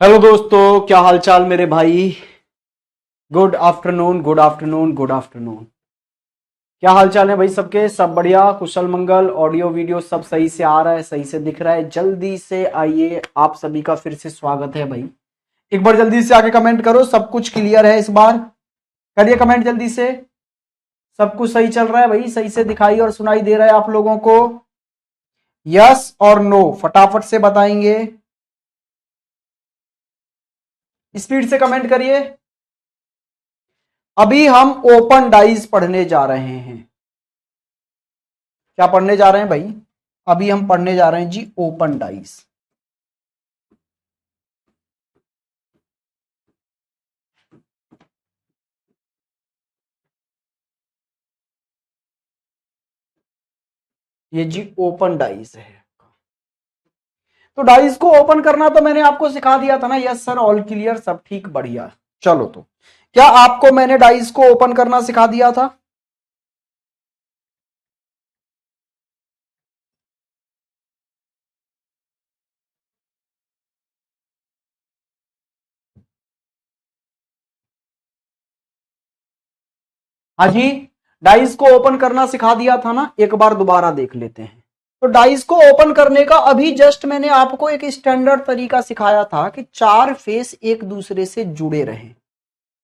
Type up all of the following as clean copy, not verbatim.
Hello दोस्तों, क्या हालचाल मेरे भाई। Good afternoon, good afternoon, good afternoon. क्या हालचाल है भाई सबके? सब बढ़िया, कुशल मंगल। ऑडियो वीडियो सब सही से आ रहा है, सही से दिख रहा है? जल्दी से आइए, आप सभी का फिर से स्वागत है भाई। एक बार जल्दी से आके कमेंट करो, सब कुछ क्लियर है इस बार। करिए कमेंट जल्दी से। सब कुछ सही चल रहा है भाई, सही से दिखाई और सुनाई दे रहा है आप लोगों को? यस और नो फटाफट से बताएंगे। स्पीड से कमेंट करिए। अभी हम ओपन डाइज पढ़ने जा रहे हैं। क्या पढ़ने जा रहे हैं भाई? अभी हम पढ़ने जा रहे हैं जी ओपन डाइज। ये जी ओपन डाइज है। तो डाइज को ओपन करना तो मैंने आपको सिखा दिया था ना। यस सर, ऑल क्लियर, सब ठीक, बढ़िया। चलो, तो क्या आपको मैंने डाइज को ओपन करना सिखा दिया था? हाँ जी, डाइस को ओपन करना सिखा दिया था ना। एक बार दोबारा देख लेते हैं। तो डाइस को ओपन करने का अभी जस्ट मैंने आपको एक स्टैंडर्ड तरीका सिखाया था कि चार फेस एक दूसरे से जुड़े रहें।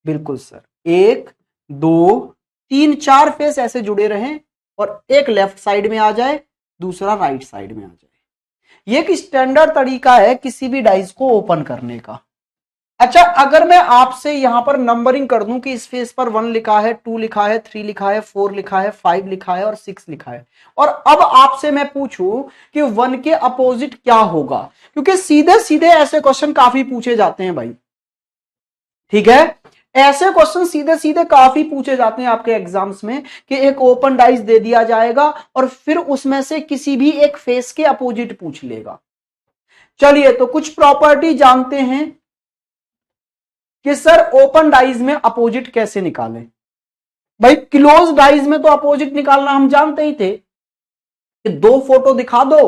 बिल्कुल सर, एक, दो, तीन, चार फेस ऐसे जुड़े रहें और एक लेफ्ट साइड में आ जाए, दूसरा राइट साइड में आ जाए। ये एक स्टैंडर्ड तरीका है किसी भी डाइस को ओपन करने का। अच्छा, अगर मैं आपसे यहां पर नंबरिंग कर दूं कि इस फेस पर 1 लिखा है, 2 लिखा है, 3 लिखा है, 4 लिखा है, 5 लिखा है और 6 लिखा है, और अब आपसे मैं पूछूं कि 1 के अपोजिट क्या होगा? क्योंकि सीधे सीधे ऐसे क्वेश्चन काफी पूछे जाते हैं भाई। ठीक है, ऐसे क्वेश्चन सीधे सीधे काफी पूछे जाते हैं आपके एग्जाम्स में कि एक ओपन डाइस दे दिया जाएगा और फिर उसमें से किसी भी एक फेस के अपोजिट पूछ लेगा। चलिए, तो कुछ प्रॉपर्टी जानते हैं कि सर ओपन डाइज में अपोजिट कैसे निकालें। भाई क्लोज डाइज में तो अपोजिट निकालना हम जानते ही थे कि दो फोटो दिखा दो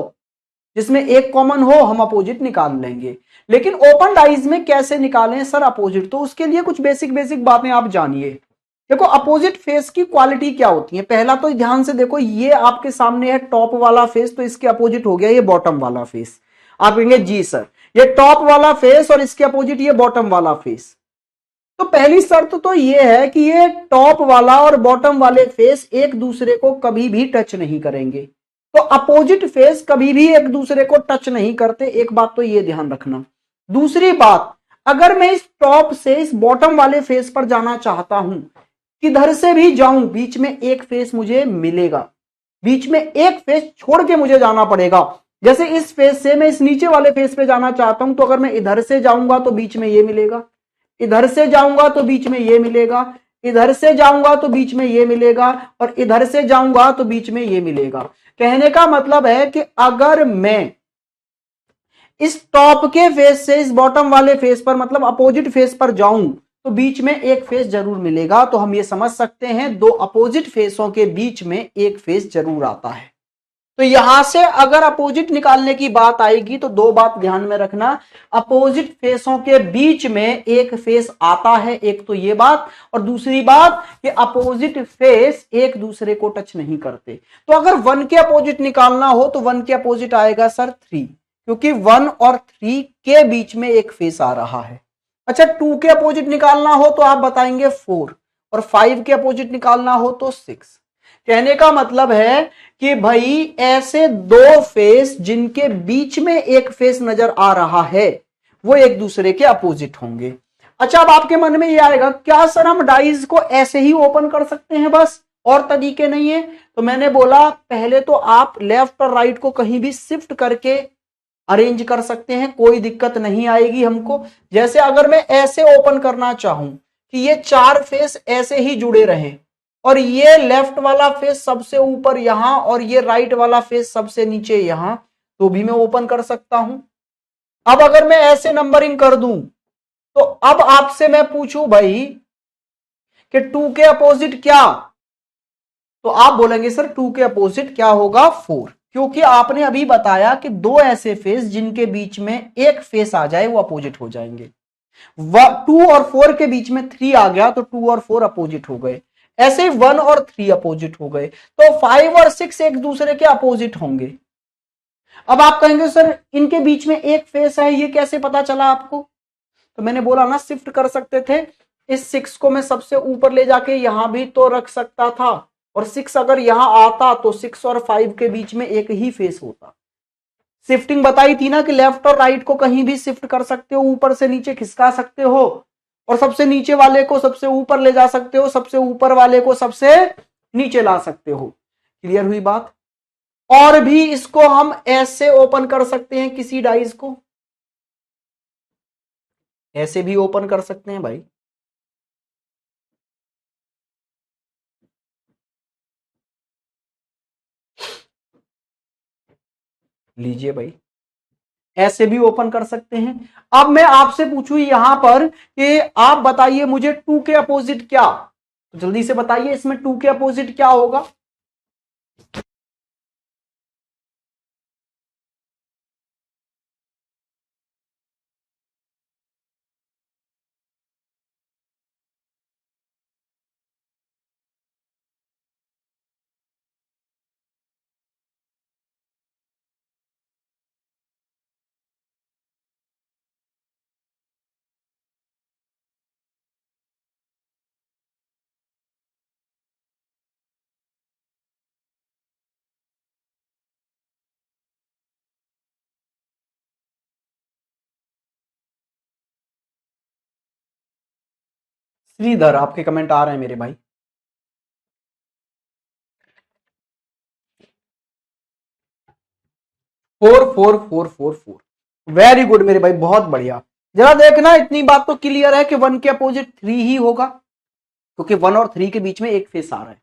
जिसमें एक कॉमन हो, हम अपोजिट निकाल लेंगे। लेकिन ओपन डाइज में कैसे निकालें सर अपोजिट? तो उसके लिए कुछ बेसिक बेसिक बातें आप जानिए। देखो, अपोजिट फेस की क्वालिटी क्या होती है। पहला तो ध्यान से देखो, ये आपके सामने है टॉप वाला फेस, तो इसके अपोजिट हो गया ये बॉटम वाला फेस। आप कहेंगे जी सर, ये टॉप वाला फेस और इसके अपोजिट ये बॉटम वाला फेस। तो पहली शर्त तो यह है कि ये टॉप वाला और बॉटम वाले फेस एक दूसरे को कभी भी टच नहीं करेंगे। तो अपोजिट फेस कभी भी एक दूसरे को टच नहीं करते, एक बात तो ये ध्यान रखना। दूसरी बात, अगर मैं इस टॉप से इस बॉटम वाले फेस पर जाना चाहता हूं, किधर से भी जाऊं बीच में एक फेस मुझे मिलेगा। बीच में एक फेस छोड़ के मुझे जाना पड़ेगा। जैसे इस फेस से मैं इस नीचे वाले फेस पे जाना चाहता हूं, तो अगर मैं इधर से जाऊंगा तो बीच में ये मिलेगा, इधर से जाऊंगा तो बीच में ये मिलेगा, इधर से जाऊंगा तो बीच में ये मिलेगा, और इधर से जाऊंगा तो बीच में ये मिलेगा। कहने का मतलब है कि अगर मैं इस टॉप के फेस से इस बॉटम वाले फेस पर, मतलब अपोजिट फेस पर जाऊं, तो बीच में एक फेस जरूर मिलेगा। तो हम ये समझ सकते हैं दो अपोजिट फेसों के बीच में एक फेस जरूर आता है। तो यहां से अगर अपोजिट निकालने की बात आएगी तो दो बात ध्यान में रखना। अपोजिट फेसों के बीच में एक फेस आता है, एक तो ये बात, और दूसरी बात कि अपोजिट फेस एक दूसरे को टच नहीं करते। तो अगर 1 के अपोजिट निकालना हो तो 1 के अपोजिट आएगा सर 3, क्योंकि 1 और 3 के बीच में एक फेस आ रहा है। अच्छा, 2 के अपोजिट निकालना हो तो आप बताएंगे 4, और 5 के अपोजिट निकालना हो तो 6। कहने का मतलब है कि भाई ऐसे दो फेस जिनके बीच में एक फेस नजर आ रहा है, वो एक दूसरे के अपोजिट होंगे। अच्छा, अब आपके मन में ये आएगा, क्या सर हम डाइज को ऐसे ही ओपन कर सकते हैं बस, और तरीके नहीं है? तो मैंने बोला पहले तो आप लेफ्ट और राइट को कहीं भी शिफ्ट करके अरेंज कर सकते हैं, कोई दिक्कत नहीं आएगी हमको। जैसे अगर मैं ऐसे ओपन करना चाहूं कि ये चार फेस ऐसे ही जुड़े रहें, और ये लेफ्ट वाला फेस सबसे ऊपर यहां और ये राइट वाला फेस सबसे नीचे यहां, तो भी मैं ओपन कर सकता हूं। अब अगर मैं ऐसे नंबरिंग कर दूं, तो अब आपसे मैं पूछूं भाई कि 2 के अपोजिट क्या, तो आप बोलेंगे सर 2 के अपोजिट क्या होगा? 4। क्योंकि आपने अभी बताया कि दो ऐसे फेस जिनके बीच में एक फेस आ जाए वो अपोजिट हो जाएंगे। 2 और 4 के बीच में 3 आ गया तो 2 और 4 अपोजिट हो गए, ऐसे 1 और 3 अपोजिट हो गए, तो 5 और 6 एक दूसरे के अपोजिट होंगे। अब आप कहेंगे सर इनके बीच में एक फेस है, ये कैसे पता चला आपको? तो मैंने बोला ना शिफ्ट कर सकते थे। इस 6 को मैं सबसे ऊपर ले जाके यहां भी तो रख सकता था, और 6 अगर यहां आता तो 6 और 5 के बीच में एक ही फेस होता। शिफ्टिंग बताई थी ना कि लेफ्ट और राइट को कहीं भी शिफ्ट कर सकते हो, ऊपर से नीचे खिसका सकते हो, और सबसे नीचे वाले को सबसे ऊपर ले जा सकते हो, सबसे ऊपर वाले को सबसे नीचे ला सकते हो। क्लियर हुई बात? और भी इसको हम ऐसे ओपन कर सकते हैं, किसी डाइस को ऐसे भी ओपन कर सकते हैं भाई। लीजिए भाई, ऐसे भी ओपन कर सकते हैं। अब मैं आपसे पूछूं यहां पर कि आप बताइए मुझे 2 के अपोजिट क्या, तो जल्दी से बताइए इसमें 2 के अपोजिट क्या होगा? श्रीधर, आपके कमेंट आ रहे हैं मेरे भाई। 4 4 4 4 4, वेरी गुड मेरे भाई, बहुत बढ़िया। जरा देखना, इतनी बात तो क्लियर है कि 1 के अपोजिट 3 ही होगा, क्योंकि 1 और 3 के बीच में एक फेस आ रहा है।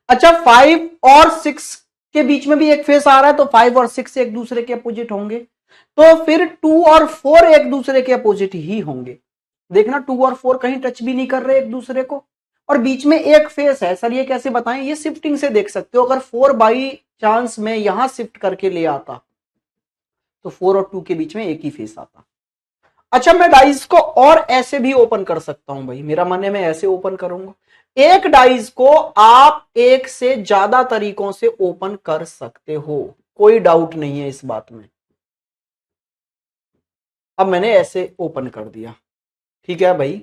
अच्छा, 5 और 6 के बीच में भी एक फेस आ रहा है, तो 5 और 6 एक दूसरे के अपोजिट होंगे, तो फिर 2 और 4 एक दूसरे के अपोजिट ही होंगे। देखना 2 और 4 कहीं टच भी नहीं कर रहे एक दूसरे को, और बीच में एक फेस है। सर ये कैसे बताएं? ये शिफ्टिंग से देख सकते हो। अगर 4 बाई चांस में यहां शिफ्ट करके ले आता तो 4 और 2 के बीच में एक ही फेस आता। अच्छा, मैं डाइस को और ऐसे भी ओपन कर सकता हूं भाई, मेरा मन है मैं ऐसे ओपन करूंगा। एक डाइस को आप एक से ज्यादा तरीकों से ओपन कर सकते हो, कोई डाउट नहीं है इस बात में। अब मैंने ऐसे ओपन कर दिया, ठीक है भाई।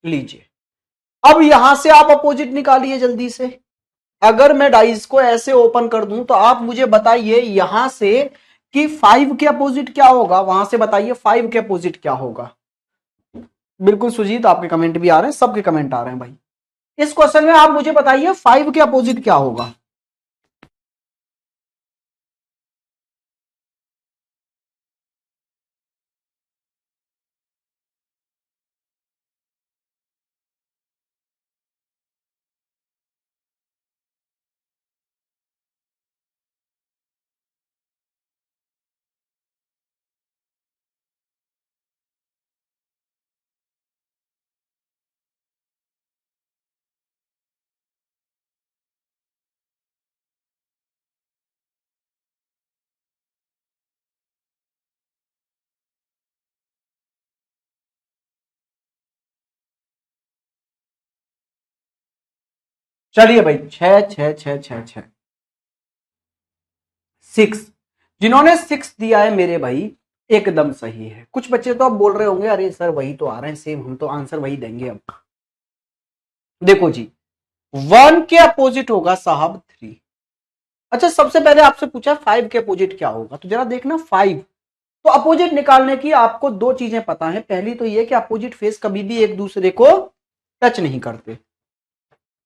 लीजिए, अब यहां से आप अपोजिट निकालिए जल्दी से। अगर मैं डाइस को ऐसे ओपन कर दूं तो आप मुझे बताइए यहां से कि 5 के अपोजिट क्या होगा, वहां से बताइए 5 के अपोजिट क्या होगा। बिल्कुल सुजीत, आपके कमेंट भी आ रहे हैं, सबके कमेंट आ रहे हैं भाई। इस क्वेश्चन में आप मुझे बताइए 5 के अपोजिट क्या होगा। चलिए भाई, 6 6 6 6 6 6, जिन्होंने 6 दिया है मेरे भाई एकदम सही है। कुछ बच्चे तो अब बोल रहे होंगे अरे सर वही तो आ रहे हैं सेम, हम तो आंसर वही देंगे। अब देखो जी, 1 के अपोजिट होगा साहब 3। अच्छा, सबसे पहले आपसे पूछा 5 के अपोजिट क्या होगा, तो जरा देखना 5, तो अपोजिट निकालने की आपको दो चीजें पता है। पहली तो ये कि अपोजिट फेस कभी भी एक दूसरे को टच नहीं करते,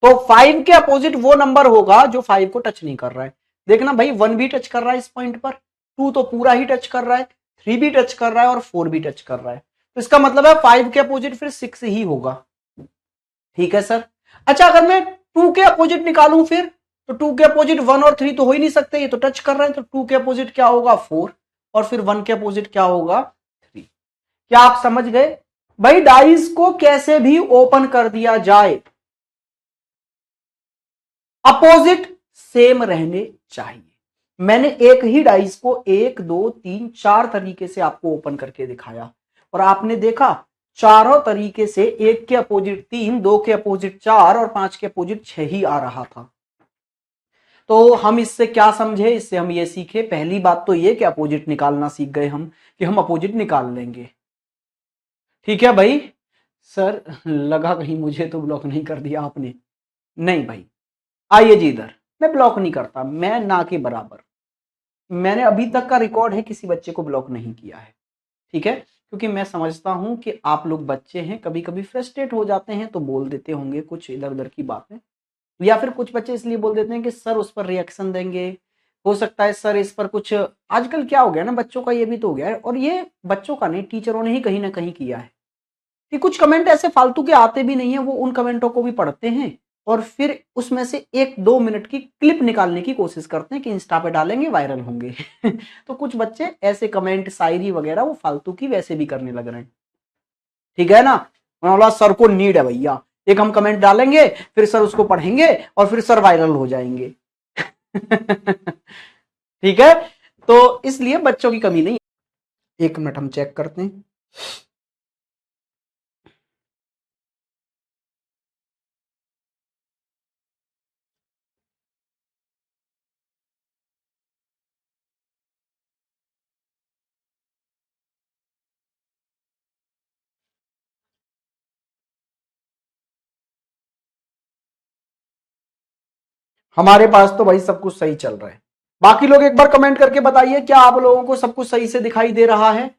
तो 5 के अपोजिट वो नंबर होगा जो 5 को टच नहीं कर रहा है। देखना भाई, 1 भी टच कर रहा है इस पॉइंट पर, 2 तो पूरा ही टच कर रहा है, 3 भी टच कर रहा है और 4 भी टच कर रहा है, तो इसका मतलब है 5 के अपोजिट फिर 6 ही होगा। ठीक है सर। अच्छा, अगर मैं 2 के अपोजिट निकालूं फिर, तो 2 के अपोजिट 1 और 3 तो हो ही नहीं सकते, ये तो टच कर रहे हैं, तो 2 के अपोजिट क्या होगा 4, और फिर 1 के अपोजिट क्या होगा 3। क्या आप समझ गए भाई? डाइस को कैसे भी ओपन कर दिया जाए, अपोजिट सेम रहने चाहिए। मैंने एक ही डाइस को 1 2 3 4 तरीके से आपको ओपन करके दिखाया और आपने देखा चारों तरीके से 1 के अपोजिट 3, 2 के अपोजिट 4 और 5 के अपोजिट 6 ही आ रहा था। तो हम इससे क्या समझे, इससे हम ये सीखे, पहली बात तो ये कि अपोजिट निकालना सीख गए हम, कि हम अपोजिट निकाल लेंगे। ठीक है भाई। सर लगा कहीं मुझे तो ब्लॉक नहीं कर दिया आपने। नहीं भाई, आइए जी इधर। मैं ब्लॉक नहीं करता, मैं ना के बराबर। मैंने अभी तक का रिकॉर्ड है किसी बच्चे को ब्लॉक नहीं किया है। ठीक है, क्योंकि मैं समझता हूं कि आप लोग बच्चे हैं, कभी कभी फ्रस्ट्रेट हो जाते हैं तो बोल देते होंगे कुछ इधर उधर की बातें, या फिर कुछ बच्चे इसलिए बोल देते हैं कि सर उस पर रिएक्शन देंगे, हो सकता है सर इस पर कुछ। आजकल क्या हो गया ना, बच्चों का ये भी तो हो गया है, और ये बच्चों का नहीं, टीचरों ने ही कहीं ना कहीं किया है कि कुछ कमेंट ऐसे फालतू के आते भी नहीं है, वो उन कमेंटों को भी पढ़ते हैं और फिर उसमें से 1-2 मिनट की क्लिप निकालने की कोशिश करते हैं कि इंस्टा पे डालेंगे, वायरल होंगे। तो कुछ बच्चे ऐसे कमेंट, शायरी वगैरह वो फालतू की वैसे भी करने लग रहे हैं। ठीक है ना, बोला सर को नीड है भैया, एक हम कमेंट डालेंगे, फिर सर उसको पढ़ेंगे और फिर सर वायरल हो जाएंगे। ठीक है, तो इसलिए बच्चों की कमी नहीं। 1 मिनट हम चेक करते हैं। हमारे पास तो भाई सब कुछ सही चल रहा है। बाकी लोग एक बार कमेंट करके बताइए, क्या आप लोगों को सब कुछ सही से दिखाई दे रहा है?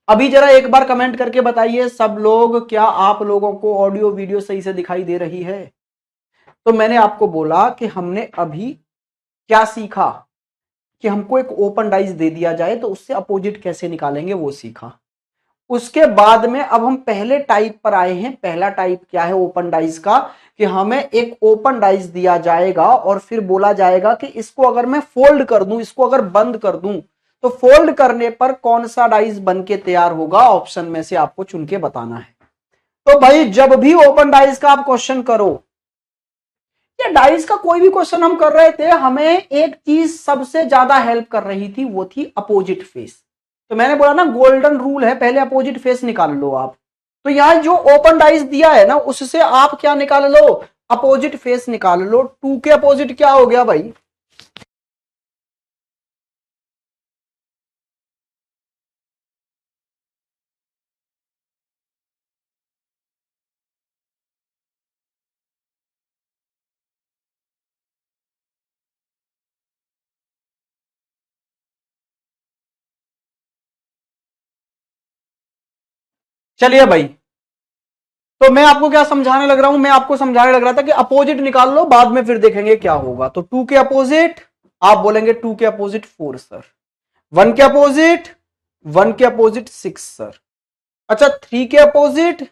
अभी जरा एक बार कमेंट करके बताइए सब लोग, क्या आप लोगों को ऑडियो वीडियो सही से दिखाई दे रही है? तो मैंने आपको बोला कि हमने अभी क्या सीखा, कि हमको एक ओपन डाइस दे दिया जाए तो उससे अपोजिट कैसे निकालेंगे वो सीखा। उसके बाद में अब हम पहले टाइप पर आए हैं। पहला टाइप क्या है ओपन डाइस का, कि हमें एक ओपन डाइस दिया जाएगा और फिर बोला जाएगा कि इसको अगर मैं फोल्ड कर दूं, इसको अगर बंद कर दूं, तो फोल्ड करने पर कौन सा डाइस बन के तैयार होगा, ऑप्शन में से आपको चुन के बताना है। तो भाई जब भी ओपन डाइस का आप क्वेश्चन करो, या डाइस का कोई भी क्वेश्चन हम कर रहे थे, हमें एक चीज सबसे ज्यादा हेल्प कर रही थी, वो थी अपोजिट फेस। तो मैंने बोला ना गोल्डन रूल है, पहले अपोजिट फेस निकाल लो आप। तो यहां जो ओपन डाइस दिया है ना, उससे आप क्या निकाल लो, अपोजिट फेस निकाल लो। 2 के अपोजिट क्या हो गया भाई? चलिए भाई, तो मैं आपको क्या समझाने लग रहा हूं, मैं आपको समझाने लग रहा था कि अपोजिट निकाल लो, बाद में फिर देखेंगे क्या होगा। तो 2 के अपोजिट, आप बोलेंगे 2 के अपोजिट 4 सर। 1 के अपोजिट, 1 के अपोजिट 6 सर। अच्छा 3 के अपोजिट,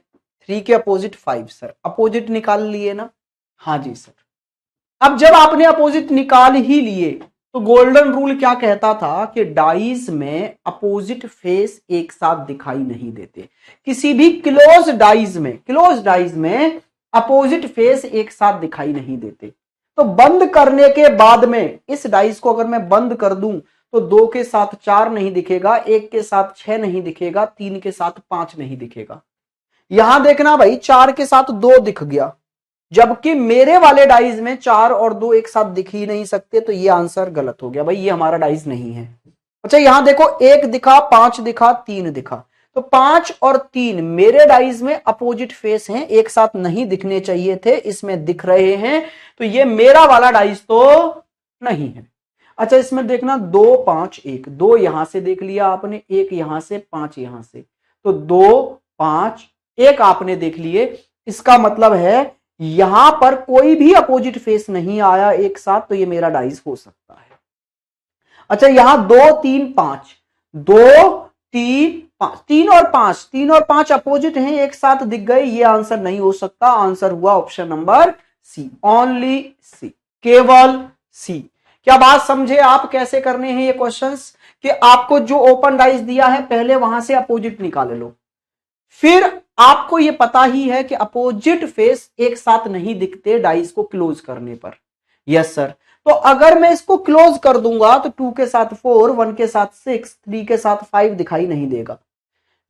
3 के अपोजिट 5 सर। अपोजिट निकाल लिए ना? हाँ जी सर। अब जब आपने अपोजिट निकाल ही लिए, तो गोल्डन रूल क्या कहता था कि डाइस में अपोजिट फेस एक साथ दिखाई नहीं देते। किसी भी क्लोज डाइस में, क्लोज डाइस में अपोजिट फेस एक साथ दिखाई नहीं देते। तो बंद करने के बाद में इस डाइस को अगर मैं बंद कर दूं, तो 2 के साथ 4 नहीं दिखेगा, 1 के साथ 6 नहीं दिखेगा, 3 के साथ 5 नहीं दिखेगा। यहां देखना भाई, 4 के साथ 2 दिख गया, जबकि मेरे वाले डाइस में 4 और 2 एक साथ दिख ही नहीं सकते। तो ये आंसर गलत हो गया भाई, ये हमारा डाइस नहीं है। अच्छा यहां देखो, 1 दिखा, 5 दिखा, 3 दिखा, तो 5 और 3 मेरे डाइस में अपोजिट फेस हैं, एक साथ नहीं दिखने चाहिए थे, इसमें दिख रहे हैं। तो ये मेरा वाला डाइस तो नहीं है। अच्छा इसमें देखना, 2 5 1, 2 यहां से देख लिया आपने, 1 यहां से, 5 यहां से, तो 2 5 1 आपने देख लिए। इसका मतलब है यहां पर कोई भी अपोजिट फेस नहीं आया एक साथ, तो ये मेरा डाइस हो सकता है। अच्छा यहां 2 3 5, 2 3 5, 3 और 5, 3 और 5 अपोजिट हैं, एक साथ दिख गए, ये आंसर नहीं हो सकता। आंसर हुआ ऑप्शन नंबर सी, ओनली सी, केवल सी। क्या बात समझे आप कैसे करने हैं ये क्वेश्चंस, कि आपको जो ओपन डाइस दिया है पहले वहां से अपोजिट निकाल लो, फिर आपको ये पता ही है कि अपोजिट फेस एक साथ नहीं दिखते डाइस को क्लोज करने पर। Yes sir. तो अगर मैं इसको क्लोज कर दूंगा तो 2 के साथ 4, 1 के साथ 6, 3 के साथ 5 दिखाई नहीं देगा,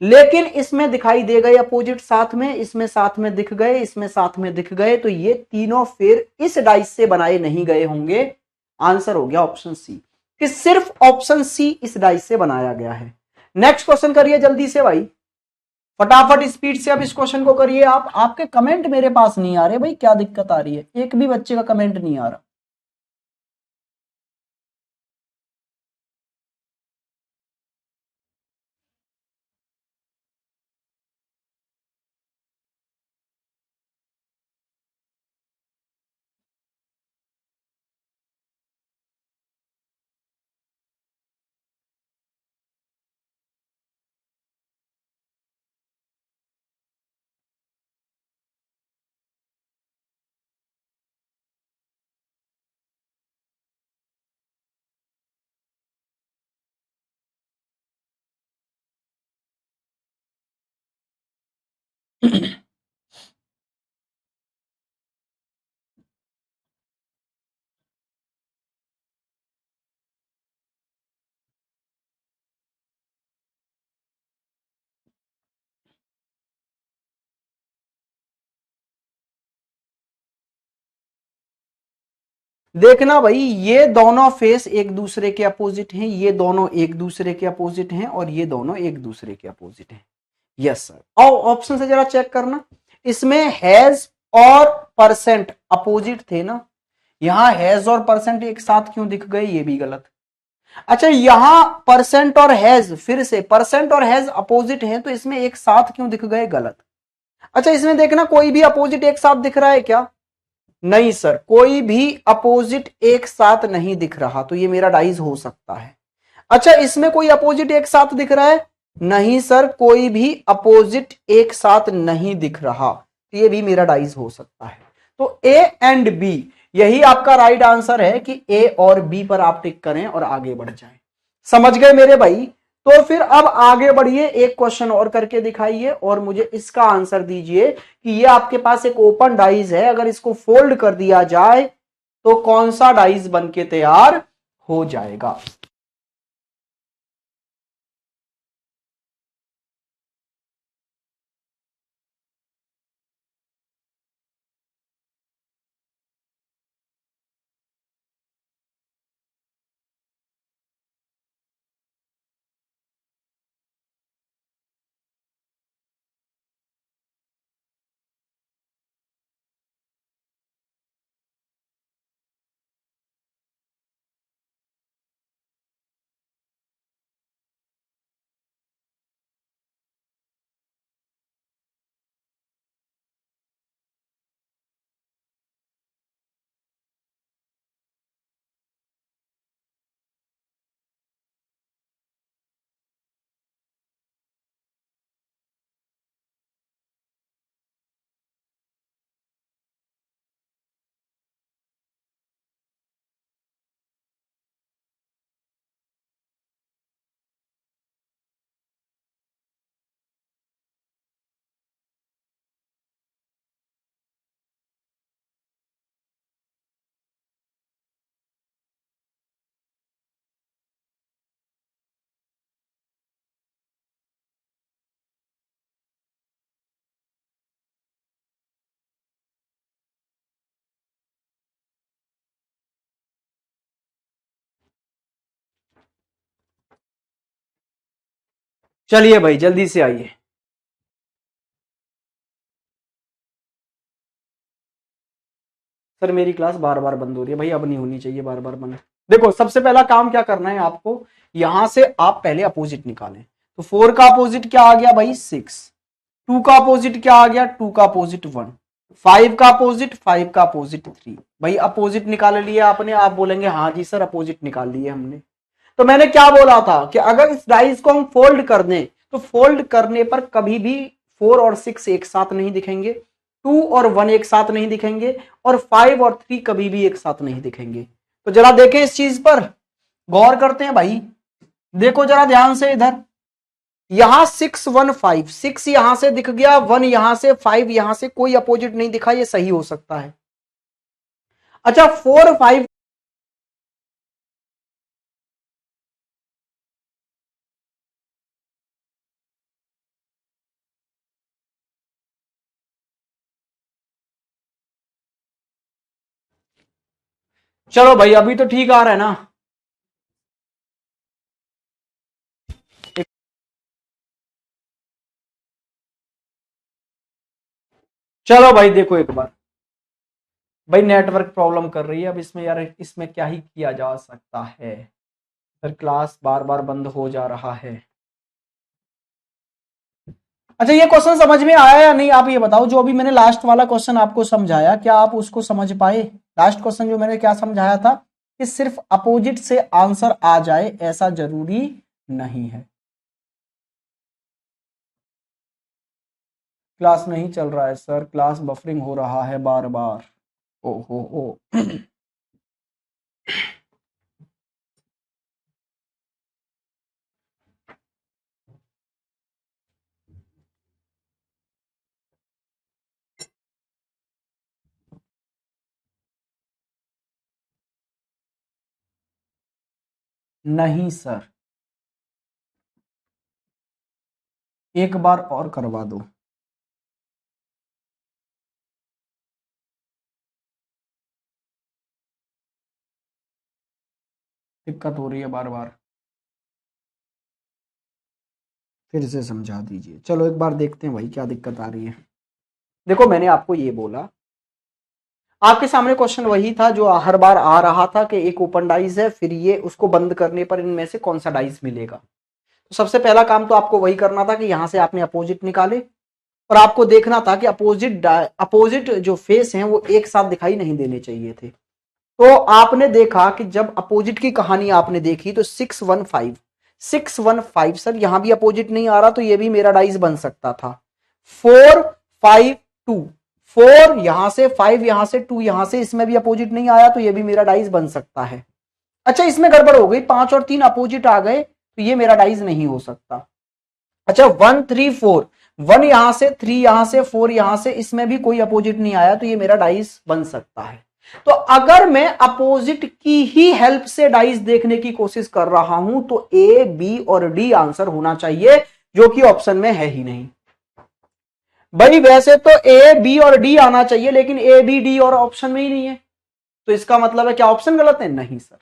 लेकिन इसमें दिखाई दे गए अपोजिट साथ में, इसमें साथ में दिख गए, इसमें साथ में दिख गए, तो ये तीनों फिर इस डाइस से बनाए नहीं गए होंगे। आंसर हो गया ऑप्शन सी, कि सिर्फ ऑप्शन सी इस डाइस से बनाया गया है। नेक्स्ट क्वेश्चन करिए जल्दी से भाई, फटाफट स्पीड से अब इस क्वेश्चन को करिए आप। आपके कमेंट मेरे पास नहीं आ रहे भाई, क्या दिक्कत आ रही है? एक भी बच्चे का कमेंट नहीं आ रहा। देखना भाई, ये दोनों फेस एक दूसरे के अपोजिट हैं, ये दोनों एक दूसरे के अपोजिट हैं, और ये दोनों एक दूसरे के अपोजिट हैं। Yes sir. और ऑप्शन से जरा चेक करना, इसमें हैज और परसेंट अपोजिट थे ना, यहां हैज और परसेंट एक साथ क्यों दिख गए? ये भी गलत। अच्छा, यहां परसेंट और हैज, फिर से परसेंट और हैज अपोजिट हैं, तो इसमें एक साथ क्यों दिख गए? गलत। अच्छा, इसमें देखना कोई भी अपोजिट एक साथ दिख रहा है क्या? नहीं सर, कोई भी अपोजिट एक साथ नहीं दिख रहा, तो ये मेरा डाइज हो सकता है। अच्छा, इसमें कोई अपोजिट एक साथ दिख रहा है? नहीं सर, कोई भी अपोजिट एक साथ नहीं दिख रहा, तो ये भी मेरा डाइज हो सकता है। तो ए एंड बी, यही आपका राइट आंसर है कि ए और बी पर आप टिक करें और आगे बढ़ जाएं। समझ गए मेरे भाई? तो फिर अब आगे बढ़िए, एक क्वेश्चन और करके दिखाइए और मुझे इसका आंसर दीजिए कि ये आपके पास एक ओपन डाइज है, अगर इसको फोल्ड कर दिया जाए तो कौन सा डाइज बनके तैयार हो जाएगा? चलिए भाई जल्दी से आइए। सर मेरी क्लास बार बार बंद हो रही है भाई, अब नहीं होनी चाहिए बार बार बंद। देखो, सबसे पहला काम क्या करना है आपको, यहां से आप पहले अपोजिट निकालें। तो 4 का अपोजिट क्या आ गया भाई? 6। 2 का अपोजिट क्या आ गया? 2 का अपोजिट 1। 5 का अपोजिट, 5 का अपोजिट 3। भाई अपोजिट निकाल लिया आपने, आप बोलेंगे हाँ जी सर अपोजिट निकाल लिए हमने। तो मैंने क्या बोला था कि अगर इस डाइस को हम फोल्ड कर दें तो फोल्ड करने पर कभी भी 4 और 6 एक साथ नहीं दिखेंगे, 2 और 1 एक साथ नहीं दिखेंगे, और 5 और 3 कभी भी एक साथ नहीं दिखेंगे। तो जरा देखें इस चीज पर, गौर करते हैं भाई। देखो जरा ध्यान से इधर, यहां 615, 6 यहां से दिख गया, 1 यहां से, 5 यहां से, कोई अपोजिट नहीं दिखा, ये सही हो सकता है। अच्छा 4 5, चलो भाई अभी तो ठीक आ रहा है ना। चलो भाई देखो एक बार, भाई नेटवर्क प्रॉब्लम कर रही है अब इसमें यार, इसमें क्या ही किया जा सकता है, फिर क्लास बार बार बंद हो जा रहा है। अच्छा ये क्वेश्चन समझ में आया या नहीं, आप ये बताओ, जो अभी मैंने लास्ट वाला क्वेश्चन आपको समझाया, क्या आप उसको समझ पाए? लास्ट क्वेश्चन जो मैंने क्या समझाया था कि सिर्फ अपोजिट से आंसर आ जाए ऐसा जरूरी नहीं है। क्लास नहीं चल रहा है सर, क्लास बफरिंग हो रहा है बार बार। ओ हो ओ। नहीं सर, एक बार और करवा दो। दिक्कत हो रही है बार बार, फिर से समझा दीजिए। चलो एक बार देखते हैं भाई क्या दिक्कत आ रही है। देखो मैंने आपको ये बोला, आपके सामने क्वेश्चन वही था जो हर बार आ रहा था कि एक ओपन डाइस है, फिर ये उसको बंद करने पर इनमें से कौन सा डाइस मिलेगा। तो सबसे पहला काम तो आपको वही करना था कि यहां से आपने अपोजिट निकाले, और आपको देखना था कि अपोजिट जो फेस हैं वो एक साथ दिखाई नहीं देने चाहिए थे। तो आपने देखा कि जब अपोजिट की कहानी आपने देखी तो 615 सर, यहां भी अपोजिट नहीं आ रहा तो ये भी मेरा डाइस बन सकता था। 4 5 2, 4 यहां से, 5 यहां से, 2 यहां से, इसमें भी अपोजिट नहीं आया तो ये भी मेरा डाइस बन सकता है। अच्छा इसमें गड़बड़ हो गई, 5 और 3 अपोजिट आ गए तो ये मेरा डाइस नहीं हो सकता। अच्छा 1 3 4, 1 यहां से, 3 यहां से, 4 यहां से, इसमें भी कोई अपोजिट नहीं आया तो ये मेरा डाइस बन सकता है। तो अगर मैं अपोजिट की ही हेल्प से डाइस देखने की कोशिश कर रहा हूं तो ए बी और डी आंसर होना चाहिए, जो कि ऑप्शन में है ही नहीं। भाई वैसे तो ए बी और डी आना चाहिए, लेकिन ए बी डी और ऑप्शन में ही नहीं है, तो इसका मतलब है क्या ऑप्शन गलत है? नहीं सर।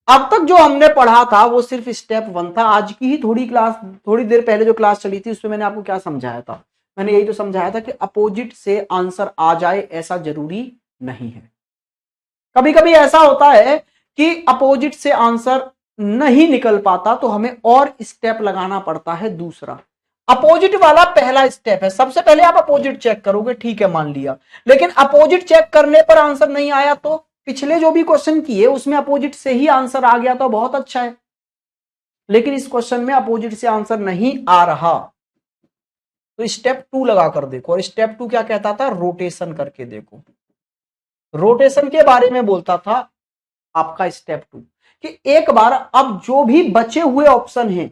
अब तक जो हमने पढ़ा था वो सिर्फ स्टेप 1 था। आज की ही थोड़ी देर पहले जो क्लास चली थी उसमें मैंने आपको क्या समझाया था? मैंने यही तो समझाया था कि अपोजिट से आंसर आ जाए ऐसा जरूरी नहीं है। कभी कभी ऐसा होता है कि अपोजिट से आंसर नहीं निकल पाता तो हमें और स्टेप लगाना पड़ता है दूसरा। अपोजिट वाला पहला स्टेप है, सबसे पहले आप अपोजिट चेक करोगे, ठीक है मान लिया, लेकिन अपोजिट चेक करने पर आंसर नहीं आया तो पिछले जो भी क्वेश्चन किए उसमें अपोजिट से ही आंसर आ गया तो बहुत अच्छा है, लेकिन इस क्वेश्चन में अपोजिट से आंसर नहीं आ रहा। तो स्टेप 2 लगा कर देखो, और स्टेप 2 क्या कहता था? रोटेशन करके देखो। रोटेशन के बारे में बोलता था आपका स्टेप 2 कि एक बार अब जो भी बचे हुए ऑप्शन हैं,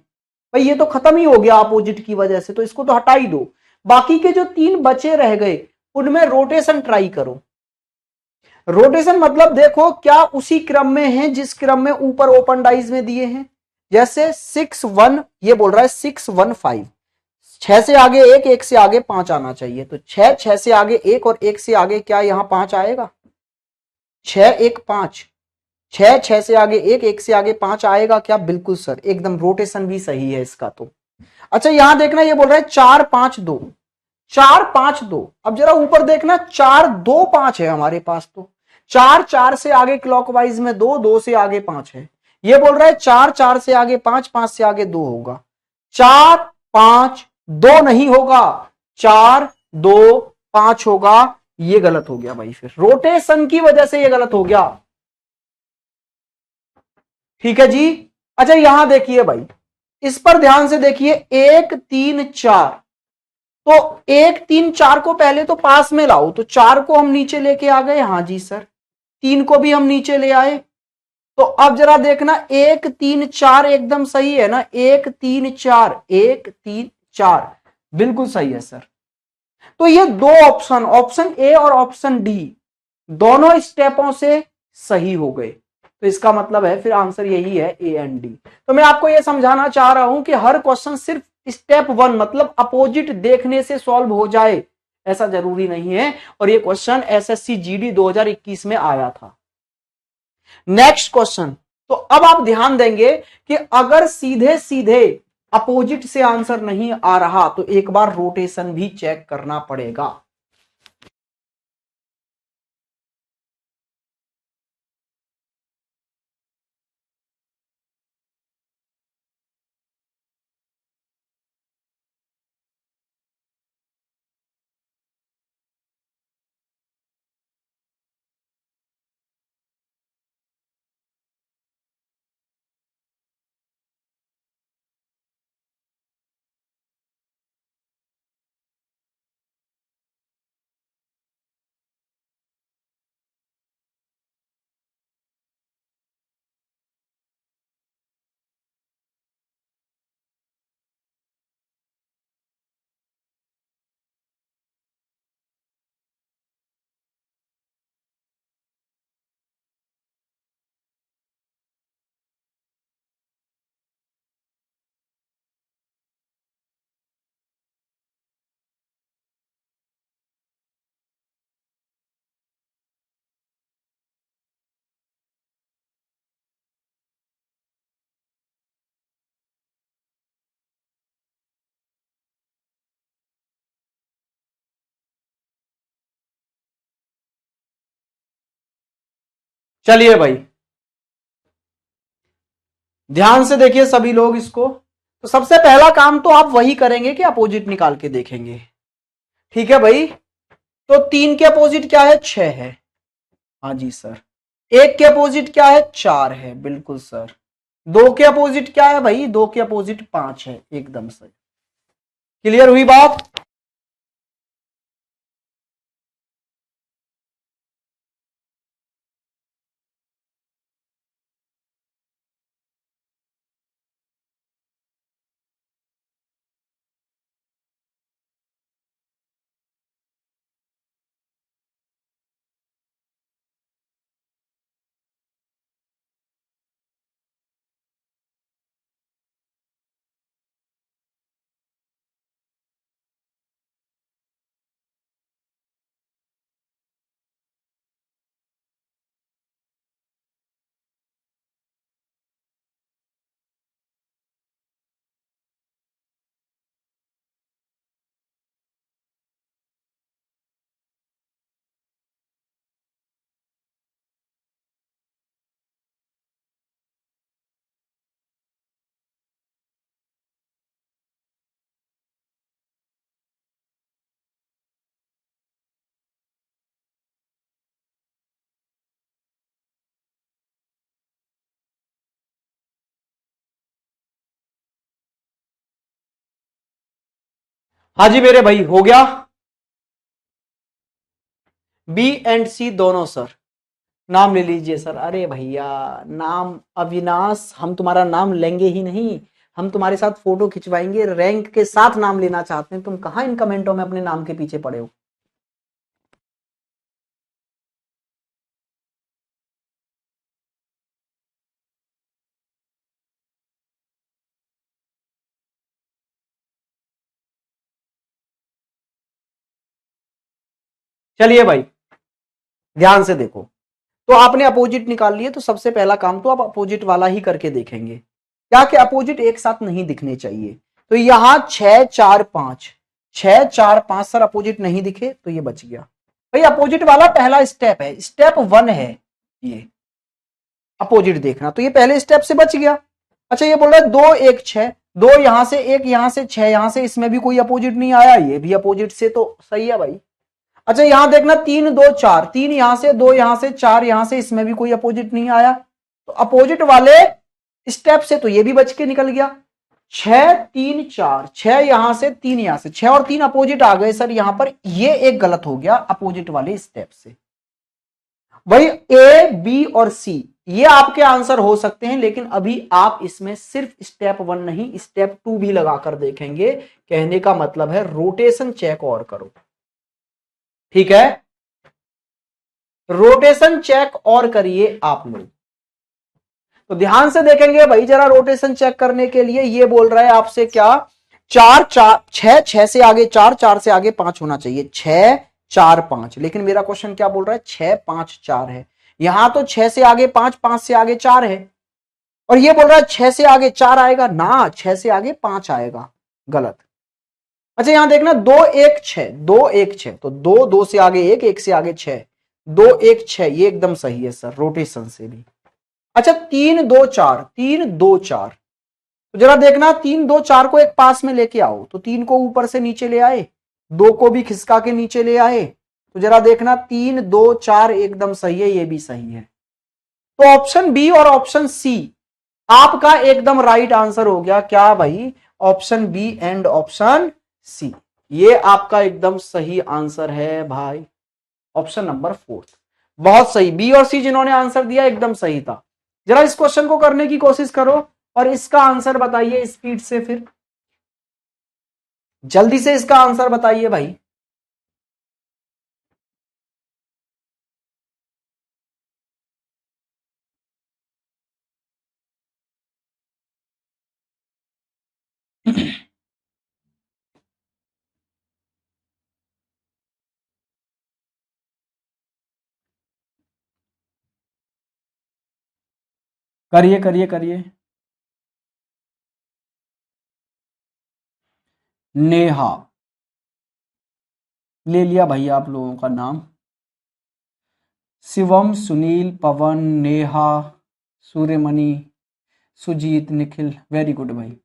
भाई ये तो खत्म ही हो गया अपोजिट की वजह से तो इसको तो हटा ही दो, बाकी के जो 3 बचे रह गए उनमें रोटेशन ट्राई करो। रोटेशन मतलब देखो क्या उसी क्रम में है जिस क्रम में ऊपर ओपन डाइज में दिए हैं। जैसे 6 1, ये बोल रहा है 6 1 5, 6 से आगे एक, एक से आगे 5 आना चाहिए, तो 6, 6 से आगे एक और एक से आगे क्या यहां 5 आएगा? 6 1 5, 6 6 से आगे एक, एक से आगे 5 आएगा क्या? बिल्कुल सर, एकदम रोटेशन भी सही है इसका तो। अच्छा यहां देखना, ये बोल रहा है 4 5 2, 4 5 2, अब जरा ऊपर देखना 4 2 5 है हमारे पास, तो 4 4 से आगे क्लॉकवाइज में 2, 2 से आगे 5 है। ये बोल रहा है 4 4 से आगे 5, 5 से आगे 2 होगा। 4 5 2 नहीं होगा, 4 2 5 होगा। ये गलत हो गया भाई, फिर रोटेशन की वजह से ये गलत हो गया। ठीक है जी। अच्छा यहां देखिए भाई, इस पर ध्यान से देखिए, 1 3 4, तो 1 3 4 को पहले तो पास में लाओ, तो 4 को हम नीचे लेके आ गए, हाँ जी सर, 3 को भी हम नीचे ले आए, तो अब जरा देखना 1 3 4 एकदम सही है ना, 1 3 4 1 3 4 बिल्कुल सही है सर। तो ये दो ऑप्शन, ऑप्शन ए और ऑप्शन डी दोनों स्टेपों से सही हो गए, तो इसका मतलब है फिर आंसर यही है ए एंड डी। तो मैं आपको यह समझाना चाह रहा हूं कि हर क्वेश्चन सिर्फ स्टेप 1 मतलब अपोजिट देखने से सॉल्व हो जाए ऐसा जरूरी नहीं है, और ये क्वेश्चन एसएससी जीडी 2021 में आया था। नेक्स्ट क्वेश्चन, तो अब आप ध्यान देंगे कि अगर सीधे सीधे अपोजिट से आंसर नहीं आ रहा तो एक बार रोटेशन भी चेक करना पड़ेगा। चलिए भाई ध्यान से देखिए सभी लोग इसको। तो सबसे पहला काम तो आप वही करेंगे कि अपोजिट निकाल के देखेंगे, ठीक है भाई। तो 3 के अपोजिट क्या है, 6 है, हाँ जी सर। 1 के अपोजिट क्या है, 4 है, बिल्कुल सर। 2 के अपोजिट क्या है भाई, 2 के अपोजिट 5 है, एकदम सही। क्लियर हुई बात। हाँ जी मेरे भाई हो गया, बी एंड सी दोनों सर। नाम ले लीजिए सर। अरे भैया नाम अविनाश, हम तुम्हारा नाम लेंगे ही नहीं, हम तुम्हारे साथ फोटो खिंचवाएंगे, रैंक के साथ नाम लेना चाहते हैं। तुम कहां इन कमेंटों में अपने नाम के पीछे पड़े हो। चलिए भाई ध्यान से देखो, तो आपने अपोजिट निकाल लिए, तो सबसे पहला काम तो आप अपोजिट वाला ही करके देखेंगे। क्या कि अपोजिट एक साथ नहीं दिखने चाहिए। तो यहां 6 4 5, 6 4 5 सर अपोजिट नहीं दिखे तो ये बच गया भाई। अपोजिट वाला पहला स्टेप है, स्टेप 1 है ये अपोजिट देखना, तो ये पहले स्टेप से बच गया। अच्छा ये बोल रहा है 2 1 6, 2 यहां से 1 यहां से 6 यहां से, इसमें भी कोई अपोजिट नहीं आया, ये भी अपोजिट से तो सही है भाई। अच्छा यहां देखना 3 2 4, 3 यहां से 2 यहां से 4 यहां से, इसमें भी कोई अपोजिट नहीं आया, तो अपोजिट वाले स्टेप से तो ये भी बच के निकल गया। 6 3 4, 6 यहां से 3 यहां से, 6 और 3 अपोजिट आ गए सर यहां पर, ये एक गलत हो गया अपोजिट वाले स्टेप से। वही ए, बी और सी ये आपके आंसर हो सकते हैं, लेकिन अभी आप इसमें सिर्फ स्टेप 1 नहीं स्टेप 2 भी लगाकर देखेंगे। कहने का मतलब है रोटेशन चेक और करो, ठीक है, रोटेशन चेक और करिए आप लोग। तो ध्यान से देखेंगे भाई जरा, रोटेशन चेक करने के लिए ये बोल रहा है आपसे क्या, 4 4 6, 6 से आगे 4, 4 से आगे 5 होना चाहिए, 6 4 5, लेकिन मेरा क्वेश्चन क्या बोल रहा है, 6 5 4 है। यहां तो 6 से आगे 5, 5 से आगे 4 है, और ये बोल रहा है 6 से आगे 4 आएगा ना, 6 से आगे 5 आएगा, गलत। अच्छा यहां देखना 2 1 6, 2 1 6, तो 2 2 से आगे 1, 1 से आगे 6, 2 1 6, ये एकदम सही है सर रोटेशन से भी। अच्छा 3 2 4, 3 2 4, तो जरा देखना 3 2 4 को एक पास में लेके आओ, तो 3 को ऊपर से नीचे ले आए, 2 को भी खिसका के नीचे ले आए, तो जरा देखना 3 2 4 एकदम सही है, ये भी सही है। तो ऑप्शन बी और ऑप्शन सी आपका एकदम राइट आंसर हो गया क्या भाई, option B and option C, ये आपका एकदम सही आंसर है भाई, ऑप्शन नंबर 4 बहुत सही। बी और सी जिन्होंने आंसर दिया एकदम सही था। जरा इस क्वेश्चन को करने की कोशिश करो और इसका आंसर बताइए स्पीड से, फिर जल्दी से इसका आंसर बताइए भाई। करिए करिए करिए। नेहा, ले लिया भाई आप लोगों का नाम, शिवम, सुनील, पवन, नेहा, सूर्यमणि, सुजीत, निखिल, वेरी गुड भाई।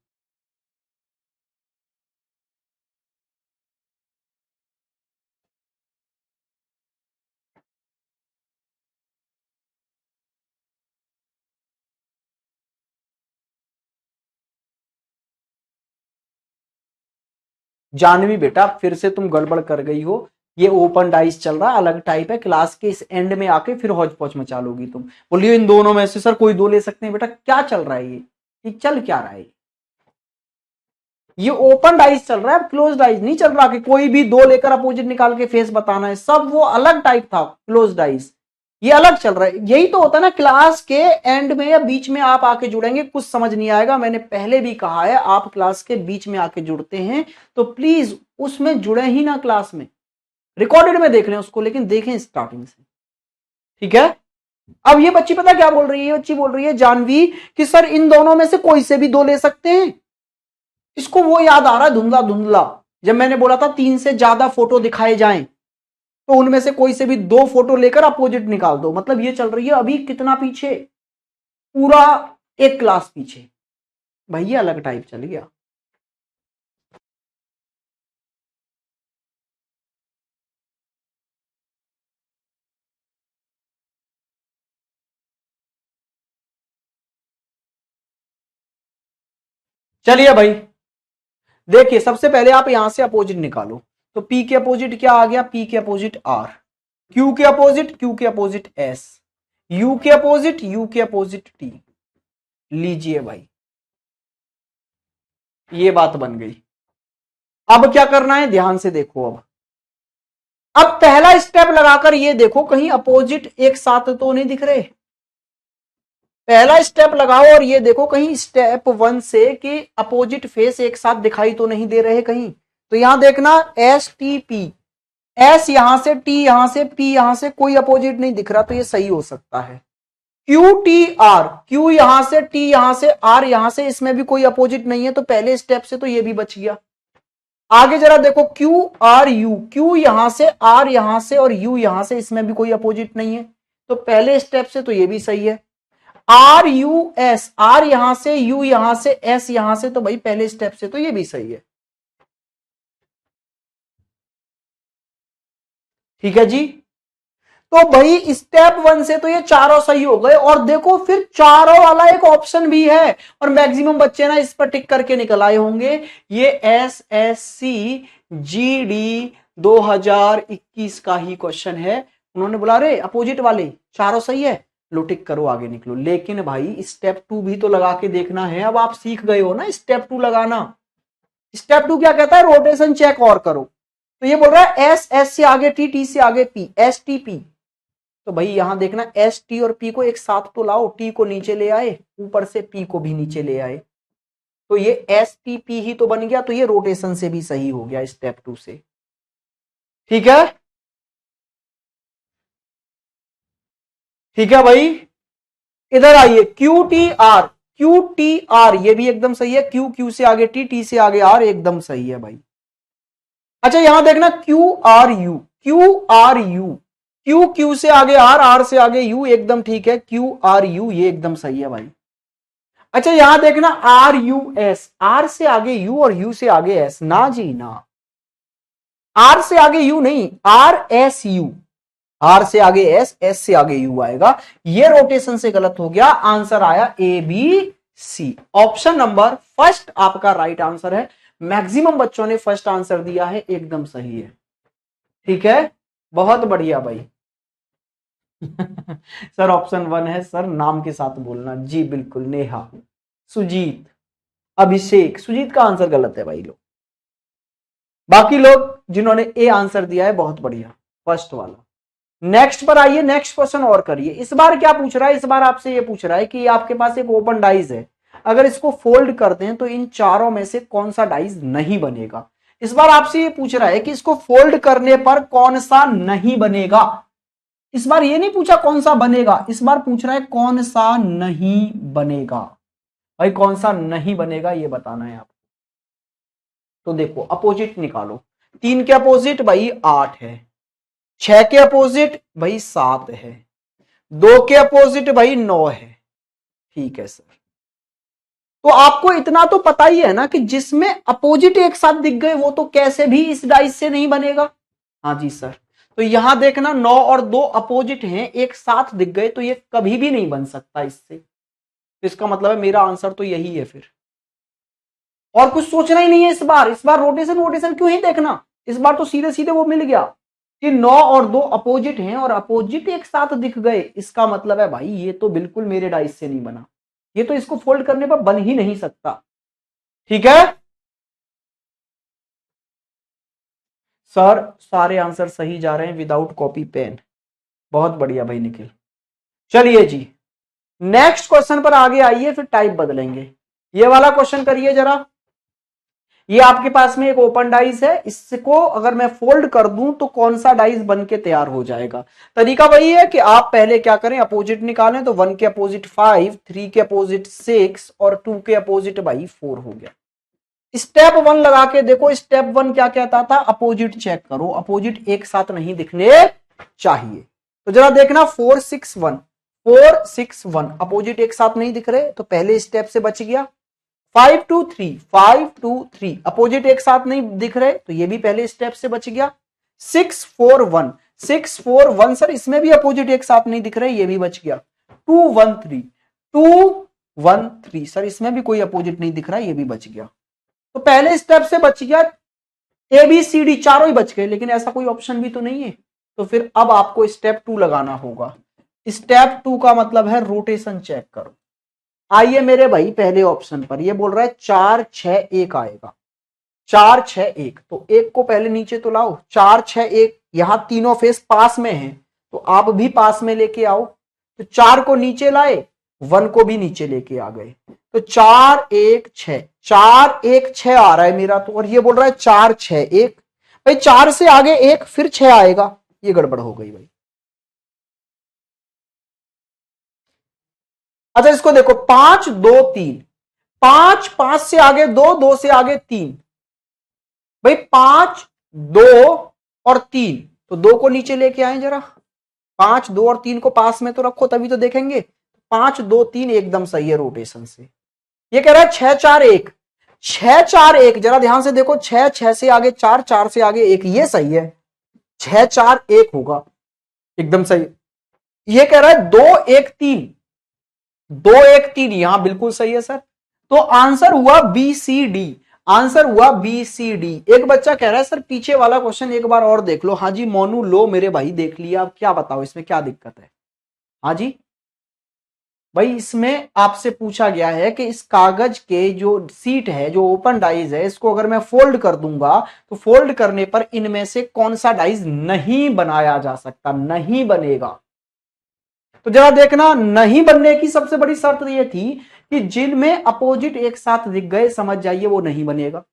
जानवी बेटा फिर से तुम गड़बड़ कर गई हो, ये ओपन डाइस चल रहा है, अलग टाइप है, क्लास के इस एंड में आके फिर हौच पौच मचा लोगी तुम, बोलियो इन दोनों में से सर कोई दो ले सकते हैं, बेटा क्या चल रहा है ये चल क्या रहा है, ये ओपन डाइस चल रहा है, क्लोज डाइस नहीं चल रहा कि कोई भी दो लेकर अपोजिट निकाल के फेस बताना है, सब वो अलग टाइप था क्लोज डाइस, ये अलग चल रहा है। यही तो होता है ना, क्लास के एंड में या बीच में आप आके जुड़ेंगे कुछ समझ नहीं आएगा, मैंने पहले भी कहा है आप क्लास के बीच में आके जुड़ते हैं तो प्लीज उसमें जुड़े ही ना, क्लास में रिकॉर्डेड में देख लें उसको, लेकिन देखें स्टार्टिंग से, ठीक है। अब ये बच्ची पता क्या बोल रही है, ये बच्ची बोल रही है जानवी कि सर इन दोनों में से कोई से भी दो ले सकते हैं। इसको वो याद आ रहा है धुंधला धुंधला, जब मैंने बोला था 3 से ज्यादा फोटो दिखाए जाएं तो उनमें से कोई से भी 2 फोटो लेकर अपोजिट निकाल दो, मतलब ये चल रही है अभी कितना पीछे, पूरा एक क्लास पीछे, भैया अलग टाइप चल गया। चलिए भाई देखिए, सबसे पहले आप यहां से अपोजिट निकालो, तो पी के अपोजिट क्या आ गया, पी के अपोजिट आर, क्यू के अपोजिट, क्यू के अपोजिट एस, यू के अपोजिट, यू के अपोजिट टी, लीजिए भाई ये बात बन गई। अब क्या करना है ध्यान से देखो, अब पहला स्टेप लगाकर ये देखो कहीं अपोजिट एक साथ तो नहीं दिख रहे, पहला स्टेप लगाओ और ये देखो कहीं स्टेप 1 से कि अपोजिट फेस एक साथ दिखाई तो नहीं दे रहे कहीं, तो यहां देखना एस टी पी, एस यहां से, टी यहां से, पी यहां से, कोई अपोजिट नहीं दिख रहा, तो ये सही हो सकता है। क्यू टी आर, क्यू यहां से, टी यहां से, आर यहां से, इसमें भी कोई अपोजिट नहीं है, तो पहले स्टेप से तो ये भी बच गया। आगे जरा देखो क्यू आर यू, क्यू यहां से, आर यहां से और यू यहां से, इसमें भी कोई अपोजिट नहीं है, तो पहले स्टेप से तो ये भी सही है। आर यू एस, आर यहां से, यू यहां से, एस यहां से, तो भाई पहले स्टेप से तो ये भी सही है, ठीक है जी। तो भाई स्टेप 1 से तो ये चारों सही हो गए, और देखो फिर चारों वाला एक ऑप्शन भी है, और मैक्सिमम बच्चे ना इस पर टिक करके निकल आए होंगे, ये SSC GD 2021 का ही क्वेश्चन है, उन्होंने बोला अरे अपोजिट वाले चारों सही है, लो टिक करो आगे निकलो। लेकिन भाई स्टेप 2 भी तो लगा के देखना है। अब आप सीख गए हो ना स्टेप 2 लगाना। स्टेप 2 क्या कहता है, रोटेशन चेक और करो। तो ये बोल रहा है एस, एस से आगे टी, टी से आगे पी, एस टी पी। तो भाई यहां देखना एस टी और पी को एक साथ तो लाओ, टी को नीचे ले आए, ऊपर से पी को भी नीचे ले आए, तो ये एस टी पी ही तो बन गया। तो ये रोटेशन से भी सही हो गया स्टेप 2 से। ठीक है, ठीक है भाई। इधर आइए, Q T R, Q T R ये भी एकदम सही है। क्यू, क्यू से आगे टी, टी से आगे आर, एकदम सही है भाई। अच्छा यहां देखना Q R you, Q R you, Q, Q से आगे आर, आर से आगे यू, एकदम ठीक है। क्यू आर यू ये एकदम सही है भाई। अच्छा यहां देखना आर यू एस, आर से आगे यू और यू से आगे एस, ना जी ना, आर से आगे यू नहीं, आर एस यू, आर से आगे एस, एस से आगे यू आएगा। ये रोटेशन से गलत हो गया, आंसर आया A B C. Option number first आपका राइट आंसर है। मैक्सिमम बच्चों ने फर्स्ट आंसर दिया है, एकदम सही है। ठीक है, बहुत बढ़िया भाई। सर ऑप्शन 1 है सर, नाम के साथ बोलना। जी बिल्कुल, नेहा, सुजीत, अभिषेक, सुजीत का आंसर गलत है भाई लोग। बाकी लोग जिन्होंने ए आंसर दिया है बहुत बढ़िया, फर्स्ट वाला। नेक्स्ट पर आइए, नेक्स्ट क्वेश्चन और करिए। इस बार क्या पूछ रहा है, इस बार आपसे ये पूछ रहा है कि आपके पास एक ओपन डाइज है, अगर इसको फोल्ड करते हैं तो इन चारों में से कौन सा डाइज नहीं बनेगा। इस बार आपसे ये पूछ रहा है कि इसको फोल्ड करने पर कौन सा नहीं बनेगा। इस बार ये नहीं पूछा कौन सा बनेगा, इस बार पूछ रहा है कौन सा नहीं बनेगा। भाई कौन सा नहीं बनेगा ये बताना है आपको। तो देखो अपोजिट निकालो, 3 के अपोजिट भाई 8 है, 6 के अपोजिट भाई 7 है, 2 के अपोजिट भाई 9 है। ठीक है सर, तो आपको इतना तो पता ही है ना कि जिसमें अपोजिट एक साथ दिख गए वो तो कैसे भी इस डाइस से नहीं बनेगा। हाँ जी सर, तो यहां देखना 9 और 2 अपोजिट हैं, एक साथ दिख गए तो ये कभी भी नहीं बन सकता इससे। तो इसका मतलब है मेरा आंसर तो यही है फिर, और कुछ सोचना ही नहीं है। इस बार रोटेशन वोटेशन क्यों ही देखना, इस बार तो सीधे सीधे वो मिल गया कि 9 और 2 अपोजिट हैं और अपोजिट एक साथ दिख गए। इसका मतलब है भाई ये तो बिल्कुल मेरे डाइस से नहीं बना, ये तो इसको फोल्ड करने पर बन ही नहीं सकता। ठीक है सर, सारे आंसर सही जा रहे हैं विदाउट कॉपी पेन। बहुत बढ़िया भाई निखिल। चलिए जी, नेक्स्ट क्वेश्चन पर आगे आइए, फिर टाइप बदलेंगे। ये वाला क्वेश्चन करिए जरा। ये आपके पास में एक ओपन डाइस है, इसको अगर मैं फोल्ड कर दूं तो कौन सा डाइस बन के तैयार हो जाएगा। तरीका वही है कि आप पहले क्या करें, अपोजिट निकालें। तो 1 के अपोजिट 5, 3 के अपोजिट 6 और 2 के अपोजिट भाई 4 हो गया। स्टेप 1 लगा के देखो, स्टेप 1 क्या कहता था, अपोजिट चेक करो, अपोजिट एक साथ नहीं दिखने चाहिए। तो जरा देखना 4 6 1, 4 6 1 अपोजिट एक साथ नहीं दिख रहे, तो पहले स्टेप से बच गया। 5 2 3, 5 2 3 अपोजिट एक साथ नहीं दिख रहे, तो ये भी पहले स्टेप से बच गया। 6 4 1, 6 4 1 सर इसमें भी अपोजिट एक साथ नहीं दिख रहे, ये भी बच गया। 2 1 3, 2 1 3 सर इसमें भी कोई अपोजिट नहीं दिख रहा, ये भी बच गया। तो पहले स्टेप से बच गया, ए बी सी डी चारों ही बच गए, लेकिन ऐसा कोई ऑप्शन भी तो नहीं है। तो फिर अब आपको स्टेप 2 लगाना होगा। स्टेप 2 का मतलब है रोटेशन चेक करो। आइए मेरे भाई पहले ऑप्शन पर, ये बोल रहा है 4 6 1 आएगा, 4 6 1, तो 1 को पहले नीचे तो लाओ। 4 6 1 यहां तीनों फेस पास में हैं, तो आप भी पास में लेके आओ। तो 4 को नीचे लाए, 1 को भी नीचे लेके आ गए, तो 4 1 6, 4 1 6 आ रहा है मेरा तो, और ये बोल रहा है 4 6 1। भाई 4 से आगे 1 फिर 6 आएगा, ये गड़बड़ हो गई भाई। अच्छा इसको देखो, 5 2 3, 5 5 से आगे 2, 2 से आगे 3, भाई 5 2 और 3, तो 2 को नीचे लेके आए जरा। 5 2 और 3 को पास में तो रखो तभी तो देखेंगे। 5 2 3 एकदम सही है रोटेशन से। ये कह रहा है 6 4 1, 6 4 1 जरा ध्यान से देखो, 6 6 से आगे 4, 4 से आगे 1, ये सही है। 6 4 1 होगा, एकदम सही। ये कह रहा है 2 1 3, 2 1 3 यहां बिल्कुल सही है सर। तो आंसर हुआ बी सी डी। आंसर हुआ बी सी डी। एक बच्चा कह रहा है सर पीछे वाला क्वेश्चन एक बार और देख लो। हाँ जी मोनू लो मेरे भाई देख लिया, अब क्या बताओ इसमें क्या दिक्कत है। हाँ जी भाई इसमें आपसे पूछा गया है कि इस कागज के जो सीट है जो ओपन डाइज है इसको अगर मैं फोल्ड कर दूंगा तो फोल्ड करने पर इनमें से कौन सा डाइज नहीं बनाया जा सकता, नहीं बनेगा। तो जरा देखना, नहीं बनने की सबसे बड़ी शर्त यह थी कि जिनमें अपोजिट एक साथ दिख गए समझ जाइए वो नहीं बनेगा।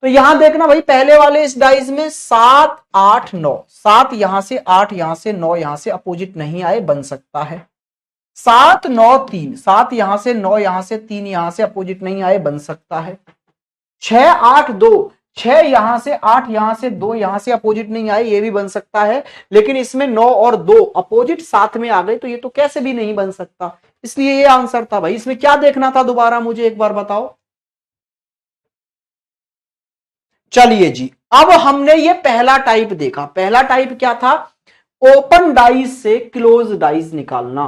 तो यहां देखना भाई पहले वाले इस डाइज में 7 8 9, 7 यहां से 8 यहां से 9 यहां से अपोजिट नहीं आए, बन सकता है। 7 9 3, 7 यहां से 9 यहां से 3 यहां से अपोजिट नहीं आए, बन सकता है। 6 8 2, 6 यहां से 8 यहां से 2 यहां से अपोजिट नहीं आए, ये भी बन सकता है। लेकिन इसमें 9 और 2 अपोजिट साथ में आ गए तो ये तो कैसे भी नहीं बन सकता, इसलिए ये आंसर था। भाई इसमें क्या देखना था दोबारा मुझे एक बार बताओ। चलिए जी अब हमने ये पहला टाइप देखा। पहला टाइप क्या था, ओपन डाइज से क्लोज डाइज निकालना,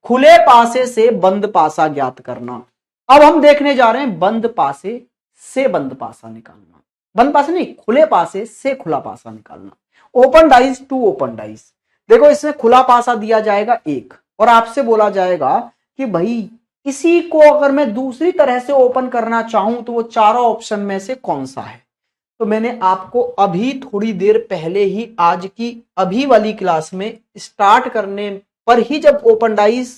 खुले पासे से बंद पासा ज्ञात करना। अब हम देखने जा रहे हैं बंद पासे से बंद पासा निकालना, बंद पासे नहीं खुले पासे से खुला पासा निकालना। Open dice to open dice, देखो इसमें खुला पासा दिया जाएगा एक और आपसे बोला जाएगा कि भाई इसी को अगर मैं दूसरी तरह से ओपन करना चाहूं तो वो चारों ऑप्शन में से कौन सा है। तो मैंने आपको अभी थोड़ी देर पहले ही आज की अभी वाली क्लास में स्टार्ट करने पर ही जब ओपन डाइज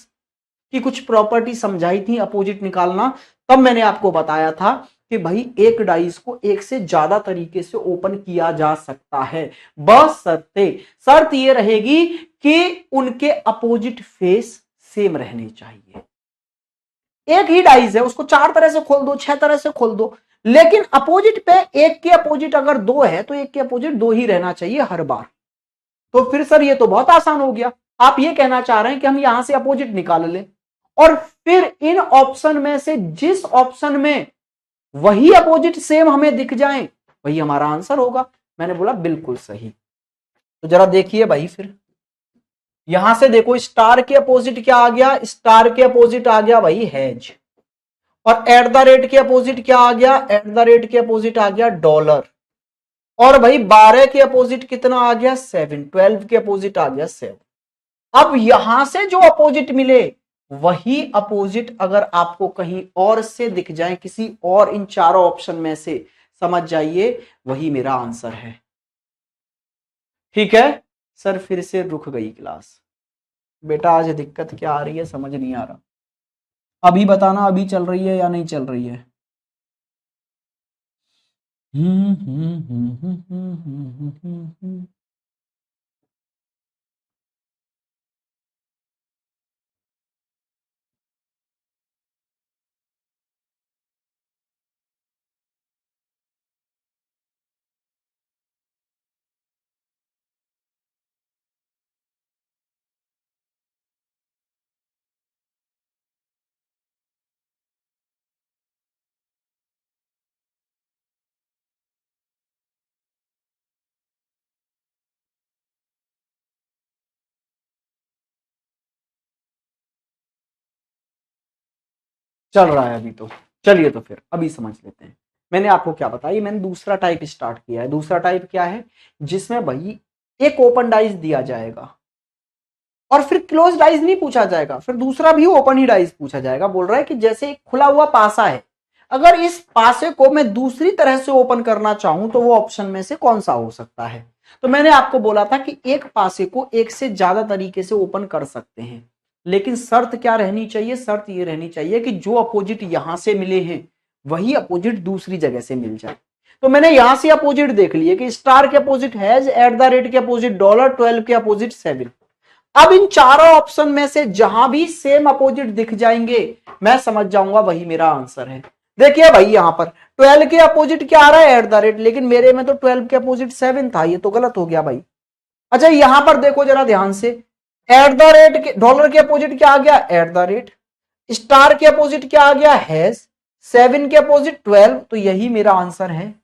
की कुछ प्रॉपर्टी समझाई थी अपोजिट निकालना, तब मैंने आपको बताया था कि भाई एक डाइज को एक से ज्यादा तरीके से ओपन किया जा सकता है, बस शर्त यह रहेगी कि उनके अपोजिट फेस सेम रहने चाहिए। एक ही डाइज है उसको 4 तरह से खोल दो 6 तरह से खोल दो, लेकिन अपोजिट पे एक के अपोजिट अगर 2 है तो एक के अपोजिट 2 ही रहना चाहिए हर बार। तो फिर सर ये तो बहुत आसान हो गया। आप ये कहना चाह रहे हैं कि हम यहां से अपोजिट निकाल लें और फिर इन ऑप्शन में से जिस ऑप्शन में वही अपोजिट सेम हमें दिख जाए वही हमारा आंसर होगा। मैंने बोला बिल्कुल सही। तो जरा देखिए भाई फिर यहां से देखो स्टार के अपोजिट क्या आ गया, स्टार के अपोजिट आ गया भाई हैज, और एट द रेट के अपोजिट क्या आ गया, एट द रेट के अपोजिट आ गया डॉलर, और भाई 12 के अपोजिट कितना आ गया 7, 12 के अपोजिट आ गया 7। अब यहां से जो अपोजिट मिले वही अपोजिट अगर आपको कहीं और से दिख जाए किसी और इन चारों ऑप्शन में से, समझ जाइए वही मेरा आंसर है। ठीक है सर फिर से रुक गई क्लास। बेटा आज दिक्कत क्या आ रही है समझ नहीं आ रहा, अभी बताना अभी चल रही है या नहीं चल रही है। चल रहा है अभी तो, चलिए तो फिर अभी समझ लेते हैं। मैंने आपको क्या बताया, मैंने दूसरा टाइप स्टार्ट किया है। दूसरा टाइप क्या है, जिसमें भाई एक ओपन डाइस दिया जाएगा और फिर क्लोज डाइस नहीं पूछा जाएगा, फिर दूसरा भी ओपन ही डाइस पूछा जाएगा। बोल रहा है कि जैसे एक खुला हुआ पासा है, अगर इस पासे को मैं दूसरी तरह से ओपन करना चाहूं तो वो ऑप्शन में से कौन सा हो सकता है। तो मैंने आपको बोला था कि एक पासे को एक से ज्यादा तरीके से ओपन कर सकते हैं, लेकिन शर्त क्या रहनी चाहिए, शर्त ये रहनी चाहिए कि जो अपोजिट यहां से मिले हैं वही अपोजिट दूसरी जगह से मिल जाए। तो मैंने यहां से अपोजिट देख लिए कि स्टार के opposite has, at the rate के अपोजिट डॉलर, 12 के अपोजिट 7। अब इन चारों ऑप्शन में से जहां भी सेम अपोजिट दिख जाएंगे मैं समझ जाऊंगा वही मेरा आंसर है। देखिए भाई यहां पर 12 के अपोजिट क्या आ रहा है, एट द रेट, लेकिन मेरे में तो 12 के अपोजिट 7 था, ये तो गलत हो गया भाई। अच्छा यहां पर देखो जरा ध्यान से, एट द रेट के डॉलर के अपोजिट क्या आ गया, एट द रेट, स्टार के अपोजिट क्या आ गया हैज, 7 के अपोजिट 12, तो यही मेरा आंसर है।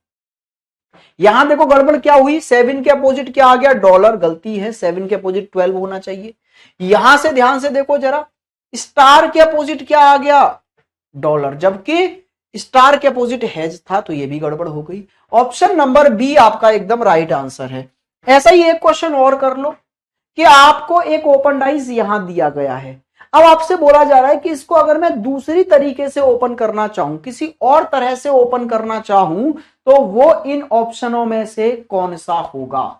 यहां देखो गड़बड़ क्या हुई, 7 के अपोजिट क्या आ गया डॉलर, गलती है, 7 के अपोजिट 12 होना चाहिए। यहां से ध्यान से देखो जरा, स्टार के अपोजिट क्या आ गया डॉलर, जबकि स्टार के अपोजिट हैज था, तो ये भी गड़बड़ हो गई। ऑप्शन नंबर बी आपका एकदम राइट आंसर है। ऐसा ही एक क्वेश्चन और कर लो कि आपको एक ओपन डाइस यहां दिया गया है, अब आपसे बोला जा रहा है कि इसको अगर मैं दूसरी तरीके से ओपन करना चाहूं, किसी और तरह से ओपन करना चाहूं, तो वो इन ऑप्शनों में से कौन सा होगा।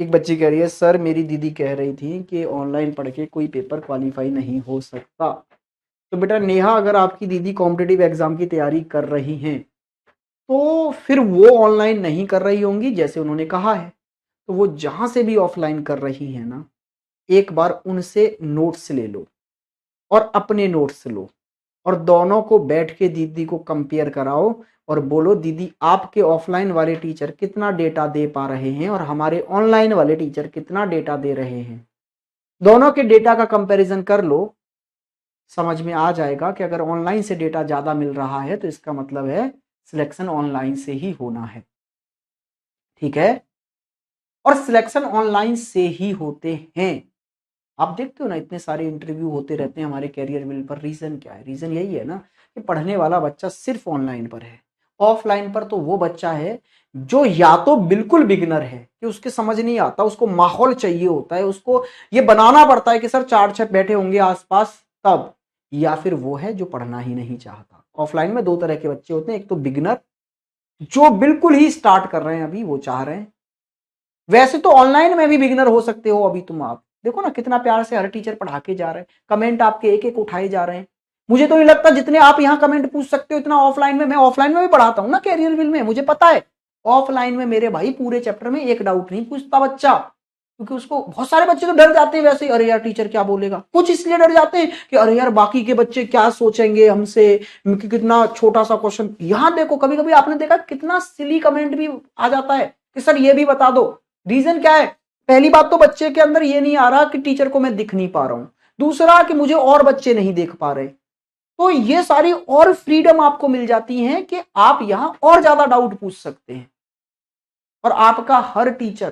एक बच्ची कह रही है सर मेरी दीदी कह रही थी कि ऑनलाइन पढ़ के कोई पेपर क्वालिफाई नहीं हो सकता। तो बेटा नेहा, अगर आपकी दीदी कॉम्पिटिटिव एग्जाम की तैयारी कर रही हैं तो फिर वो ऑनलाइन नहीं कर रही होंगी जैसे उन्होंने कहा है। तो वो जहां से भी ऑफलाइन कर रही है ना, एक बार उनसे नोट्स ले लो और अपने नोट्स लो और दोनों को बैठ के दीदी को कंपेयर कराओ और बोलो दीदी आपके ऑफलाइन वाले टीचर कितना डेटा दे पा रहे हैं और हमारे ऑनलाइन वाले टीचर कितना डेटा दे रहे हैं। दोनों के डेटा का कंपैरिजन कर लो, समझ में आ जाएगा कि अगर ऑनलाइन से डेटा ज्यादा मिल रहा है तो इसका मतलब है सिलेक्शन ऑनलाइन से ही होना है। ठीक है, और सिलेक्शन ऑनलाइन से ही होते हैं। आप देखते हो ना इतने सारे इंटरव्यू होते रहते हैं हमारे कैरियर बिल पर, रीजन क्या है? रीजन यही है ना कि पढ़ने वाला बच्चा सिर्फ ऑनलाइन पर है। ऑफलाइन पर तो वो बच्चा है जो या तो बिल्कुल बिगिनर है कि उसके समझ नहीं आता, उसको माहौल चाहिए होता है, उसको ये बनाना पड़ता है कि सर चार छह बैठे होंगे आसपास तब, या फिर वो है जो पढ़ना ही नहीं चाहता। ऑफलाइन में दो तरह के बच्चे होते हैं, एक तो बिगिनर जो बिल्कुल ही स्टार्ट कर रहे हैं, अभी वो चाह रहे हैं। वैसे तो ऑनलाइन में भी बिगिनर हो सकते हो अभी तुम। आप देखो ना कितना प्यार से हर टीचर पढ़ा के जा रहे हैं, कमेंट आपके एक एक उठाए जा रहे हैं। मुझे तो नहीं लगता जितने आप यहाँ कमेंट पूछ सकते हो इतना ऑफलाइन में, मैं ऑफलाइन में भी पढ़ाता हूँ ना कैरियर विल में, मुझे पता है। ऑफलाइन में मेरे भाई पूरे चैप्टर में एक डाउट नहीं पूछता बच्चा, क्योंकि उसको बहुत सारे बच्चे तो डर जाते हैं वैसे ही, अरे यार टीचर क्या बोलेगा। कुछ इसलिए डर जाते हैं कि अरे यार बाकी के बच्चे क्या सोचेंगे हमसे, कितना छोटा सा क्वेश्चन। यहाँ देखो कभी कभी आपने देखा कितना सिली कमेंट भी आ जाता है कि सर ये भी बता दो। रीजन क्या है? पहली बात तो बच्चे के अंदर ये नहीं आ रहा कि टीचर को मैं दिख नहीं पा रहा हूं, दूसरा कि मुझे और बच्चे नहीं देख पा रहे। तो ये सारी और फ्रीडम आपको मिल जाती है कि आप यहां और ज्यादा डाउट पूछ सकते हैं और आपका हर टीचर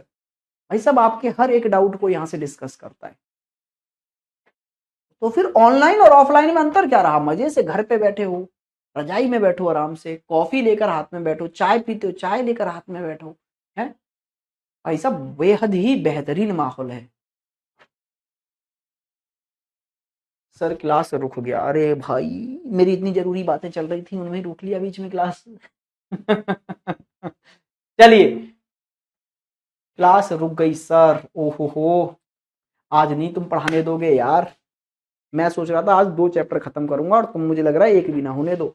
भाई साहब आपके हर एक डाउट को यहां से डिस्कस करता है। तो फिर ऑनलाइन और ऑफलाइन में अंतर क्या रहा? मजे से घर पे बैठे हो, रजाई में बैठो, आराम से कॉफी लेकर हाथ में बैठो, चाय पीते हो चाय लेकर हाथ में बैठो, है भाई साहब बेहद ही बेहतरीन माहौल है। सर क्लास रुक गया, अरे भाई मेरी इतनी जरूरी बातें चल रही थी उनमें रुक लिया बीच में क्लास। चलिए क्लास रुक गई सर, ओहो हो, आज नहीं तुम पढ़ाने दोगे यार। मैं सोच रहा था आज 2 चैप्टर खत्म करूंगा और तुम मुझे लग रहा है एक भी ना होने दो।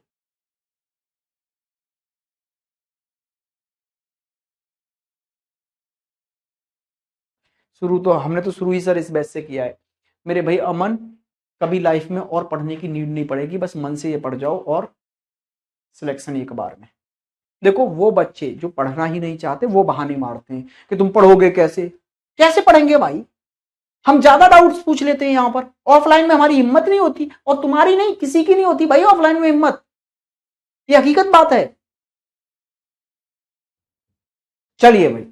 शुरू तो हमने तो शुरू ही सर इस बैच से किया है मेरे भाई। अमन, कभी लाइफ में और पढ़ने की नीड नहीं पड़ेगी, बस मन से ये पढ़ जाओ और सिलेक्शन एक बार में। देखो वो बच्चे जो पढ़ना ही नहीं चाहते वो बहाने मारते हैं कि तुम पढ़ोगे कैसे, कैसे पढ़ेंगे भाई। हम ज्यादा डाउट्स पूछ लेते हैं यहाँ पर, ऑफलाइन में हमारी हिम्मत नहीं होती, और तुम्हारी नहीं किसी की नहीं होती भाई ऑफलाइन में हिम्मत, ये हकीकत बात है। चलिए भाई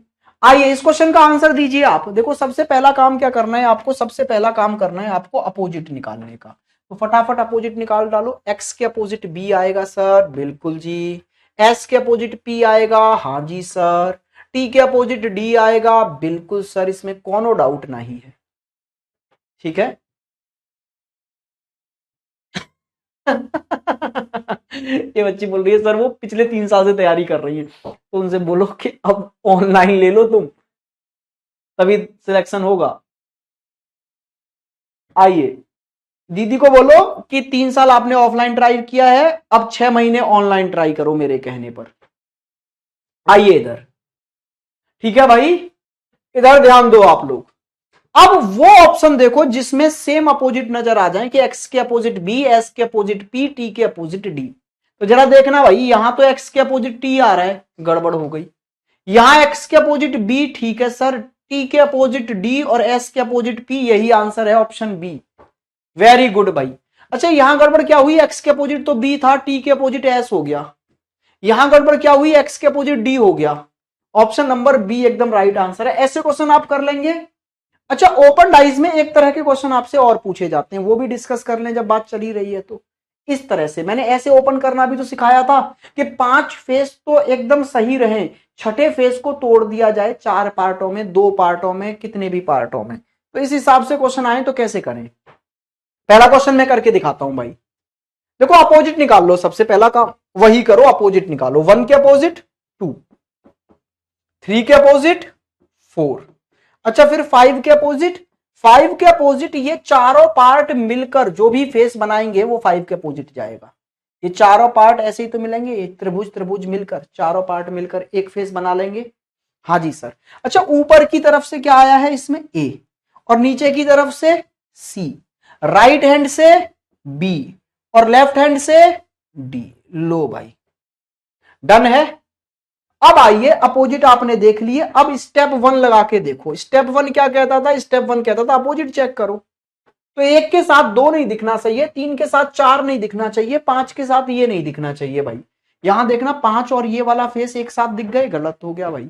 आइए इस क्वेश्चन का आंसर दीजिए आप। देखो सबसे पहला काम क्या करना है आपको, सबसे पहला काम करना है आपको अपोजिट निकालने का। तो फटाफट अपोजिट निकाल डालो। एक्स के अपोजिट बी आएगा सर, बिल्कुल जी। एस के अपोजिट पी आएगा, हाँ जी सर। टी के अपोजिट डी आएगा, बिल्कुल सर, इसमें कोनो डाउट नहीं है। ठीक है। ये बच्ची बोल रही है सर वो पिछले 3 साल से तैयारी कर रही है, तो उनसे बोलो कि अब ऑनलाइन ले लो तुम, तभी सिलेक्शन होगा। आइए दीदी को बोलो कि 3 साल आपने ऑफलाइन ट्राई किया है, अब 6 महीने ऑनलाइन ट्राई करो मेरे कहने पर। आइए इधर, ठीक है भाई, इधर ध्यान दो आप लोग। अब वो ऑप्शन देखो जिसमें सेम अपोजिट नजर आ जाए कि एक्स के अपोजिट बी, एस के अपोजिट पी, टी के अपोजिट डी। तो जरा देखना भाई, यहां तो एक्स के अपोजिट टी आ रहा है, गड़बड़ हो गई। यहां एक्स के अपोजिट बी, ठीक है सर, टी के अपोजिट डी और एस के अपोजिट पी, यही आंसर है ऑप्शन बी। वेरी गुड भाई। अच्छा यहां गड़बड़ क्या हुई, एक्स के अपोजिट तो बी था, टी के अपोजिट एस हो गया। यहां गड़बड़ क्या हुई, एक्स के अपोजिट डी हो गया। ऑप्शन नंबर बी एकदम राइट आंसर है। ऐसे क्वेश्चन आप कर लेंगे। अच्छा ओपन डाइज में एक तरह के क्वेश्चन आपसे और पूछे जाते हैं, वो भी डिस्कस कर लें जब बात चली रही है तो। इस तरह से मैंने ऐसे ओपन करना भी तो सिखाया था कि 5 फेस तो एकदम सही रहे, छठे फेस को तोड़ दिया जाए 4 पार्टों में, 2 पार्टों में, कितने भी पार्टों में। तो इस हिसाब से क्वेश्चन आए तो कैसे करें। पहला क्वेश्चन मैं करके दिखाता हूं भाई। देखो अपोजिट निकाल लो, सबसे पहला काम वही करो, अपोजिट निकालो। 1 के अपोजिट 2, 3 के अपोजिट 4, अच्छा फिर 5 के अपोजिट, 5 के अपोजिट ये चारों पार्ट मिलकर जो भी फेस बनाएंगे वो 5 के अपोजिट जाएगा। ये चारों पार्ट ऐसे ही तो मिलेंगे, एक त्रिभुज त्रिभुज मिलकर, चारों पार्ट मिलकर एक फेस बना लेंगे। हाँ जी सर। अच्छा ऊपर की तरफ से क्या आया है इसमें, ए, और नीचे की तरफ से सी, राइट हैंड से बी और लेफ्ट हैंड से डी। लो भाई डन है। अब आइए अपोजिट आपने देख लिए, अब स्टेप 1 लगा के देखो। स्टेप 1 क्या कहता था, स्टेप 1 कहता था अपोजिट चेक करो। तो 1 के साथ 2 नहीं दिखना चाहिए, 3 के साथ 4 नहीं दिखना चाहिए, 5 के साथ ये नहीं दिखना चाहिए भाई। यहां देखना 5 और ये वाला फेस एक साथ दिख गए, गलत हो गया भाई।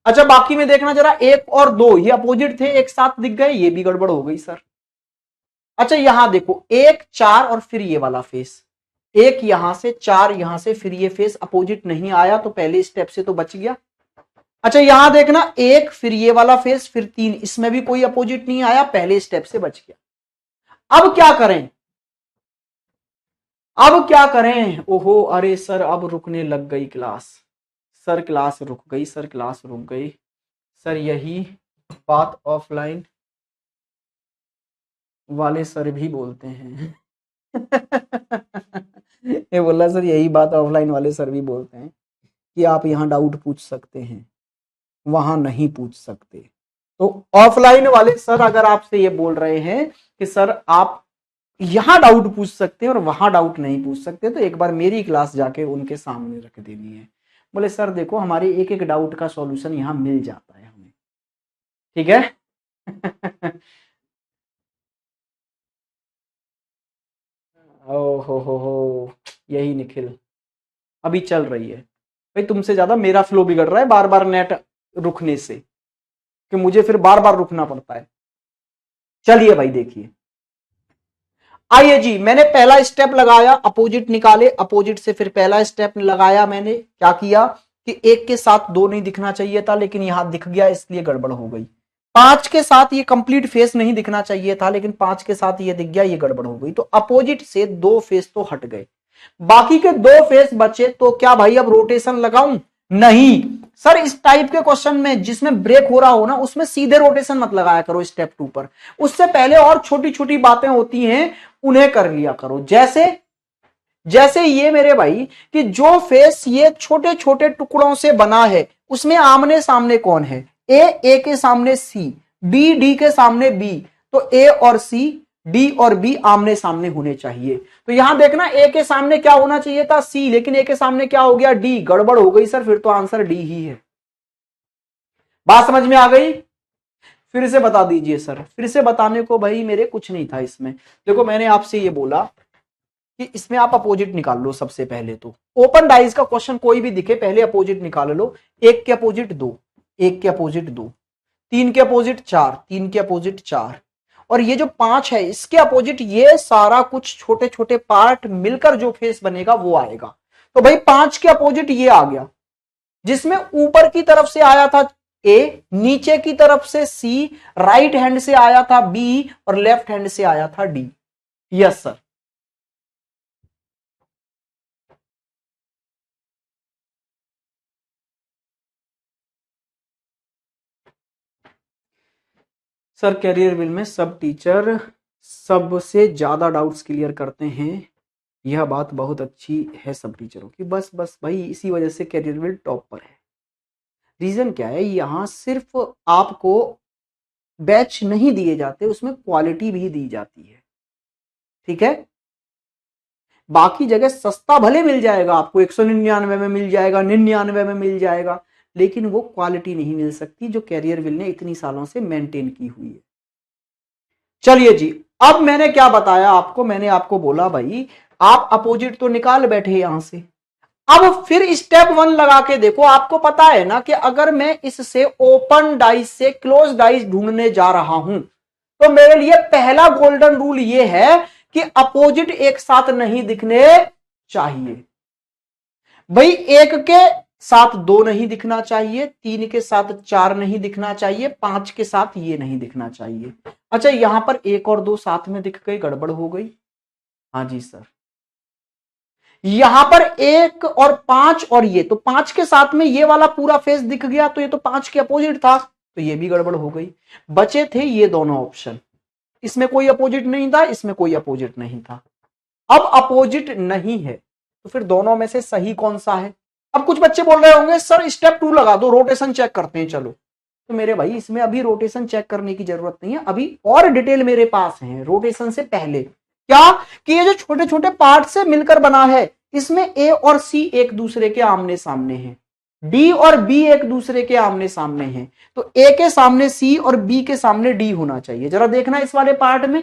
अच्छा बाकी में देखना जरा, 1 और 2 ये अपोजिट थे, एक साथ दिख गए, ये भी गड़बड़ हो गई सर। अच्छा यहां देखो 1 4 और फिर ये वाला फेस, 1 यहां से 4 यहां से, फिर ये फेस अपोजिट नहीं आया तो पहले स्टेप से तो बच गया। अच्छा यहां देखना 1 फिर ये वाला फेस फिर 3, इसमें भी कोई अपोजिट नहीं आया, पहले स्टेप से बच गया। अब क्या करें, अब क्या करें, ओहो अरे सर अब रुकने लग गई क्लास, सर क्लास रुक गई, सर क्लास रुक गई। सर यही बात ऑफलाइन वाले सर भी बोलते हैं। ये बोला सर यही बात ऑफलाइन वाले सर भी बोलते हैं कि आप यहाँ डाउट पूछ सकते हैं, वहां नहीं पूछ सकते। तो ऑफलाइन वाले सर अगर आपसे ये बोल रहे हैं कि सर आप यहां डाउट पूछ सकते हैं और वहां डाउट नहीं पूछ सकते, तो एक बार मेरी क्लास जाके उनके सामने रख देनी है। बोले सर देखो हमारे एक एक डाउट का सॉल्यूशन यहां मिल जाता है हमें, ठीक है। हो यही निखिल अभी चल रही है भाई, तुमसे ज्यादा मेरा फ्लो बिगड़ रहा है बार बार नेट रुकने से, कि मुझे फिर बार बार रुकना पड़ता है। चलिए भाई देखिए, आइए जी मैंने पहला स्टेप लगाया, अपोजिट निकाले, अपोजिट से फिर पहला स्टेप लगाया मैंने, क्या किया कि 1 के साथ 2 नहीं दिखना चाहिए था लेकिन यहां दिख गया इसलिए गड़बड़ हो गई। 5 के साथ ये कंप्लीट फेस नहीं दिखना चाहिए था लेकिन 5 के साथ ये दिख गया, ये गड़बड़ हो गई। तो अपोजिट से 2 फेस तो हट गए, बाकी के 2 फेस बचे, तो क्या भाई अब रोटेशन लगाऊं, नहीं सर। इस टाइप के क्वेश्चन में जिसमें ब्रेक हो रहा हो ना उसमें सीधे रोटेशन मत लगाया करो स्टेप 2 पर, उससे पहले और छोटी छोटी बातें होती हैं उन्हें कर लिया करो। जैसे जैसे ये मेरे भाई कि जो फेस ये छोटे छोटे टुकड़ों से बना है उसमें आमने सामने कौन है, ए के सामने सी, डी के सामने बी, तो ए और सी, डी और बी आमने सामने होने चाहिए। तो यहां देखना ए के सामने क्या होना चाहिए था, सी, लेकिन ए के सामने क्या हो गया, डी, गड़बड़ हो गई सर, फिर तो आंसर डी ही है। बात समझ में आ गई, फिर से बता दीजिए सर। फिर से बताने को भाई मेरे कुछ नहीं था इसमें। देखो मैंने आपसे ये बोला कि इसमें आप अपोजिट निकाल लो सबसे पहले, तो ओपन डाइज का क्वेश्चन कोई भी दिखे पहले अपोजिट निकाल लो। 1 के अपोजिट 2, 1 के अपोजिट 2, 3 के अपोजिट 4, 3 के अपोजिट 4, और ये जो 5 है इसके अपोजिट, ये सारा कुछ छोटे छोटे पार्ट मिलकर जो फेस बनेगा वो आएगा। तो भाई 5 के अपोजिट ये आ गया, जिसमें ऊपर की तरफ से आया था ए, नीचे की तरफ से सी, राइट हैंड से आया था बी और लेफ्ट हैंड से आया था D. Yes sir. Sir carrier bill में सब टीचर सबसे ज्यादा डाउट्स क्लियर करते हैं, यह बात बहुत अच्छी है सब टीचरों की। बस बस भाई इसी वजह से कैरियर बिल टॉप पर है। रीजन क्या है, यहां सिर्फ आपको बैच नहीं दिए जाते, उसमें क्वालिटी भी दी जाती है, ठीक है। बाकी जगह सस्ता भले मिल जाएगा आपको, 199 में मिल जाएगा, 99 में मिल जाएगा, लेकिन वो क्वालिटी नहीं मिल सकती जो कैरियर व्हील ने इतनी सालों से मेंटेन की हुई है। चलिए जी, अब मैंने क्या बताया आपको, मैंने आपको बोला भाई आप अपोजिट तो निकाल बैठे यहां से, अब फिर स्टेप 1 लगा के देखो। आपको पता है ना कि अगर मैं इससे ओपन डाइस से क्लोज डाइस ढूंढने जा रहा हूं तो मेरे लिए पहला गोल्डन रूल यह है कि अपोजिट एक साथ नहीं दिखने चाहिए। भाई एक के साथ 2 नहीं दिखना चाहिए, 3 के साथ 4 नहीं दिखना चाहिए, 5 के साथ ये नहीं दिखना चाहिए। अच्छा यहां पर 1 और 2 साथ में दिख गई, गड़बड़ हो गई। हाँ जी सर, यहां पर 1 और 5 और ये, तो 5 के साथ में ये वाला पूरा फेस दिख गया, तो ये तो 5 के अपोजिट था, तो ये भी गड़बड़ हो गई। बचे थे ये दोनों ऑप्शन, इसमें कोई अपोजिट नहीं था, इसमें कोई अपोजिट नहीं था। अब अपोजिट नहीं है तो फिर दोनों में से सही कौन सा है? अब कुछ बच्चे बोल रहे होंगे सर स्टेप 2 लगा दो, रोटेशन चेक करते हैं चलो। तो मेरे भाई इसमें अभी रोटेशन चेक करने की जरूरत नहीं है, अभी और डिटेल मेरे पास है रोटेशन से पहले। क्या कि ये जो छोटे छोटे पार्ट से मिलकर बना है, इसमें ए और सी एक दूसरे के आमने सामने हैं, डी और बी एक दूसरे के आमने सामने हैं, तो ए के सामने सी और बी के सामने डी होना चाहिए। जरा देखना इस वाले पार्ट में,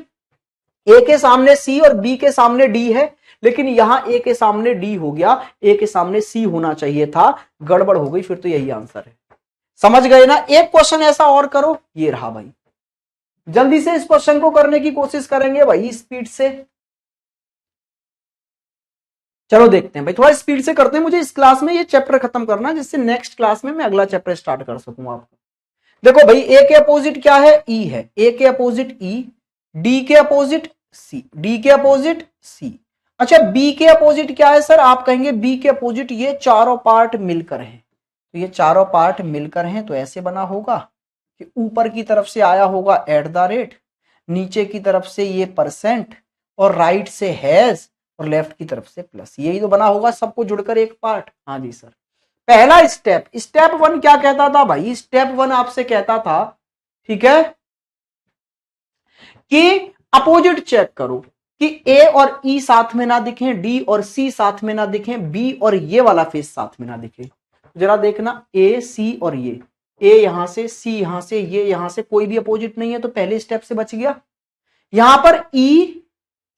ए के सामने सी और बी के सामने डी है, लेकिन यहां ए के सामने डी हो गया, ए के सामने सी होना चाहिए था, गड़बड़ हो गई। फिर तो यही आंसर है, समझ गए ना? एक क्वेश्चन ऐसा और करो, ये रहा भाई, जल्दी से इस क्वेश्चन को करने की कोशिश करेंगे भाई स्पीड से। चलो देखते हैं भाई, थोड़ा स्पीड से करते हैं, मुझे इस क्लास में ये चैप्टर खत्म करना है जिससे नेक्स्ट क्लास में मैं अगला चैप्टर स्टार्ट कर सकूं आपको। देखो भाई ए के अपोजिट क्या है? ई है, ए के अपोजिट ई, डी के अपोजिट सी, डी के अपोजिट सी। अच्छा बी के अपोजिट क्या है सर? आप कहेंगे बी के अपोजिट ये चारों पार्ट मिलकर हैं, तो ये चारों पार्ट मिलकर हैं तो ऐसे बना होगा कि ऊपर की तरफ से आया होगा @, नीचे की तरफ से ये %, और राइट से हैज, और लेफ्ट की तरफ से प्लस, यही तो बना होगा सबको जुड़कर एक पार्ट। हाँ जी सर, पहला स्टेप, स्टेप 1 क्या कहता था भाई? स्टेप 1 आपसे कहता था, ठीक है, कि अपोजिट चेक करो कि ए और ई साथ में ना दिखें, डी और सी साथ में ना दिखें, बी और ये वाला फेस साथ में ना दिखे। जरा देखना ए सी और ये, ए यहां से, सी यहां से, ये यहां से, कोई भी अपोजिट नहीं है तो पहले स्टेप से बच गया। यहां पर ई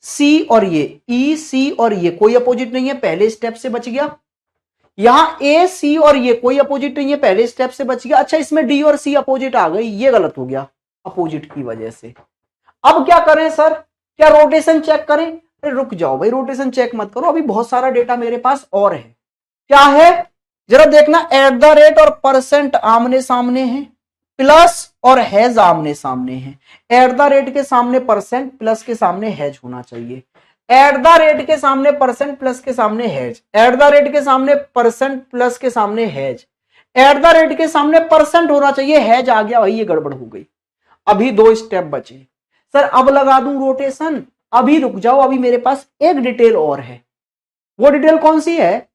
सी और ये, ई सी और ये कोई अपोजिट नहीं है, पहले स्टेप से बच गया। यहां ए सी और ये कोई अपोजिट नहीं है, पहले स्टेप से बच गया। अच्छा इसमें डी और सी अपोजिट आ गई, ये गलत हो गया अपोजिट की वजह से। अब क्या करें सर? क्या रोटेशन चेक करें? अरे रुक जाओ भाई, रोटेशन चेक मत करो, अभी बहुत सारा डेटा मेरे पास और है। क्या है जरा देखना, @ और % आमने सामने हैं, प्लस और हैज आमने सामने हैं। @ के सामने %, प्लस के सामने हैज होना चाहिए। @ के सामने %, प्लस के सामने हैज, @ के सामने %, प्लस के सामने हैज, @ के सामने % होना चाहिए, हैज आ गया भाई, ये गड़बड़ हो गई। अभी 2 स्टेप बचे सर, अब लगा दूं रोटेशन? अभी रुक जाओ, अभी मेरे पास एक डिटेल और है। वो डिटेल कौन सी है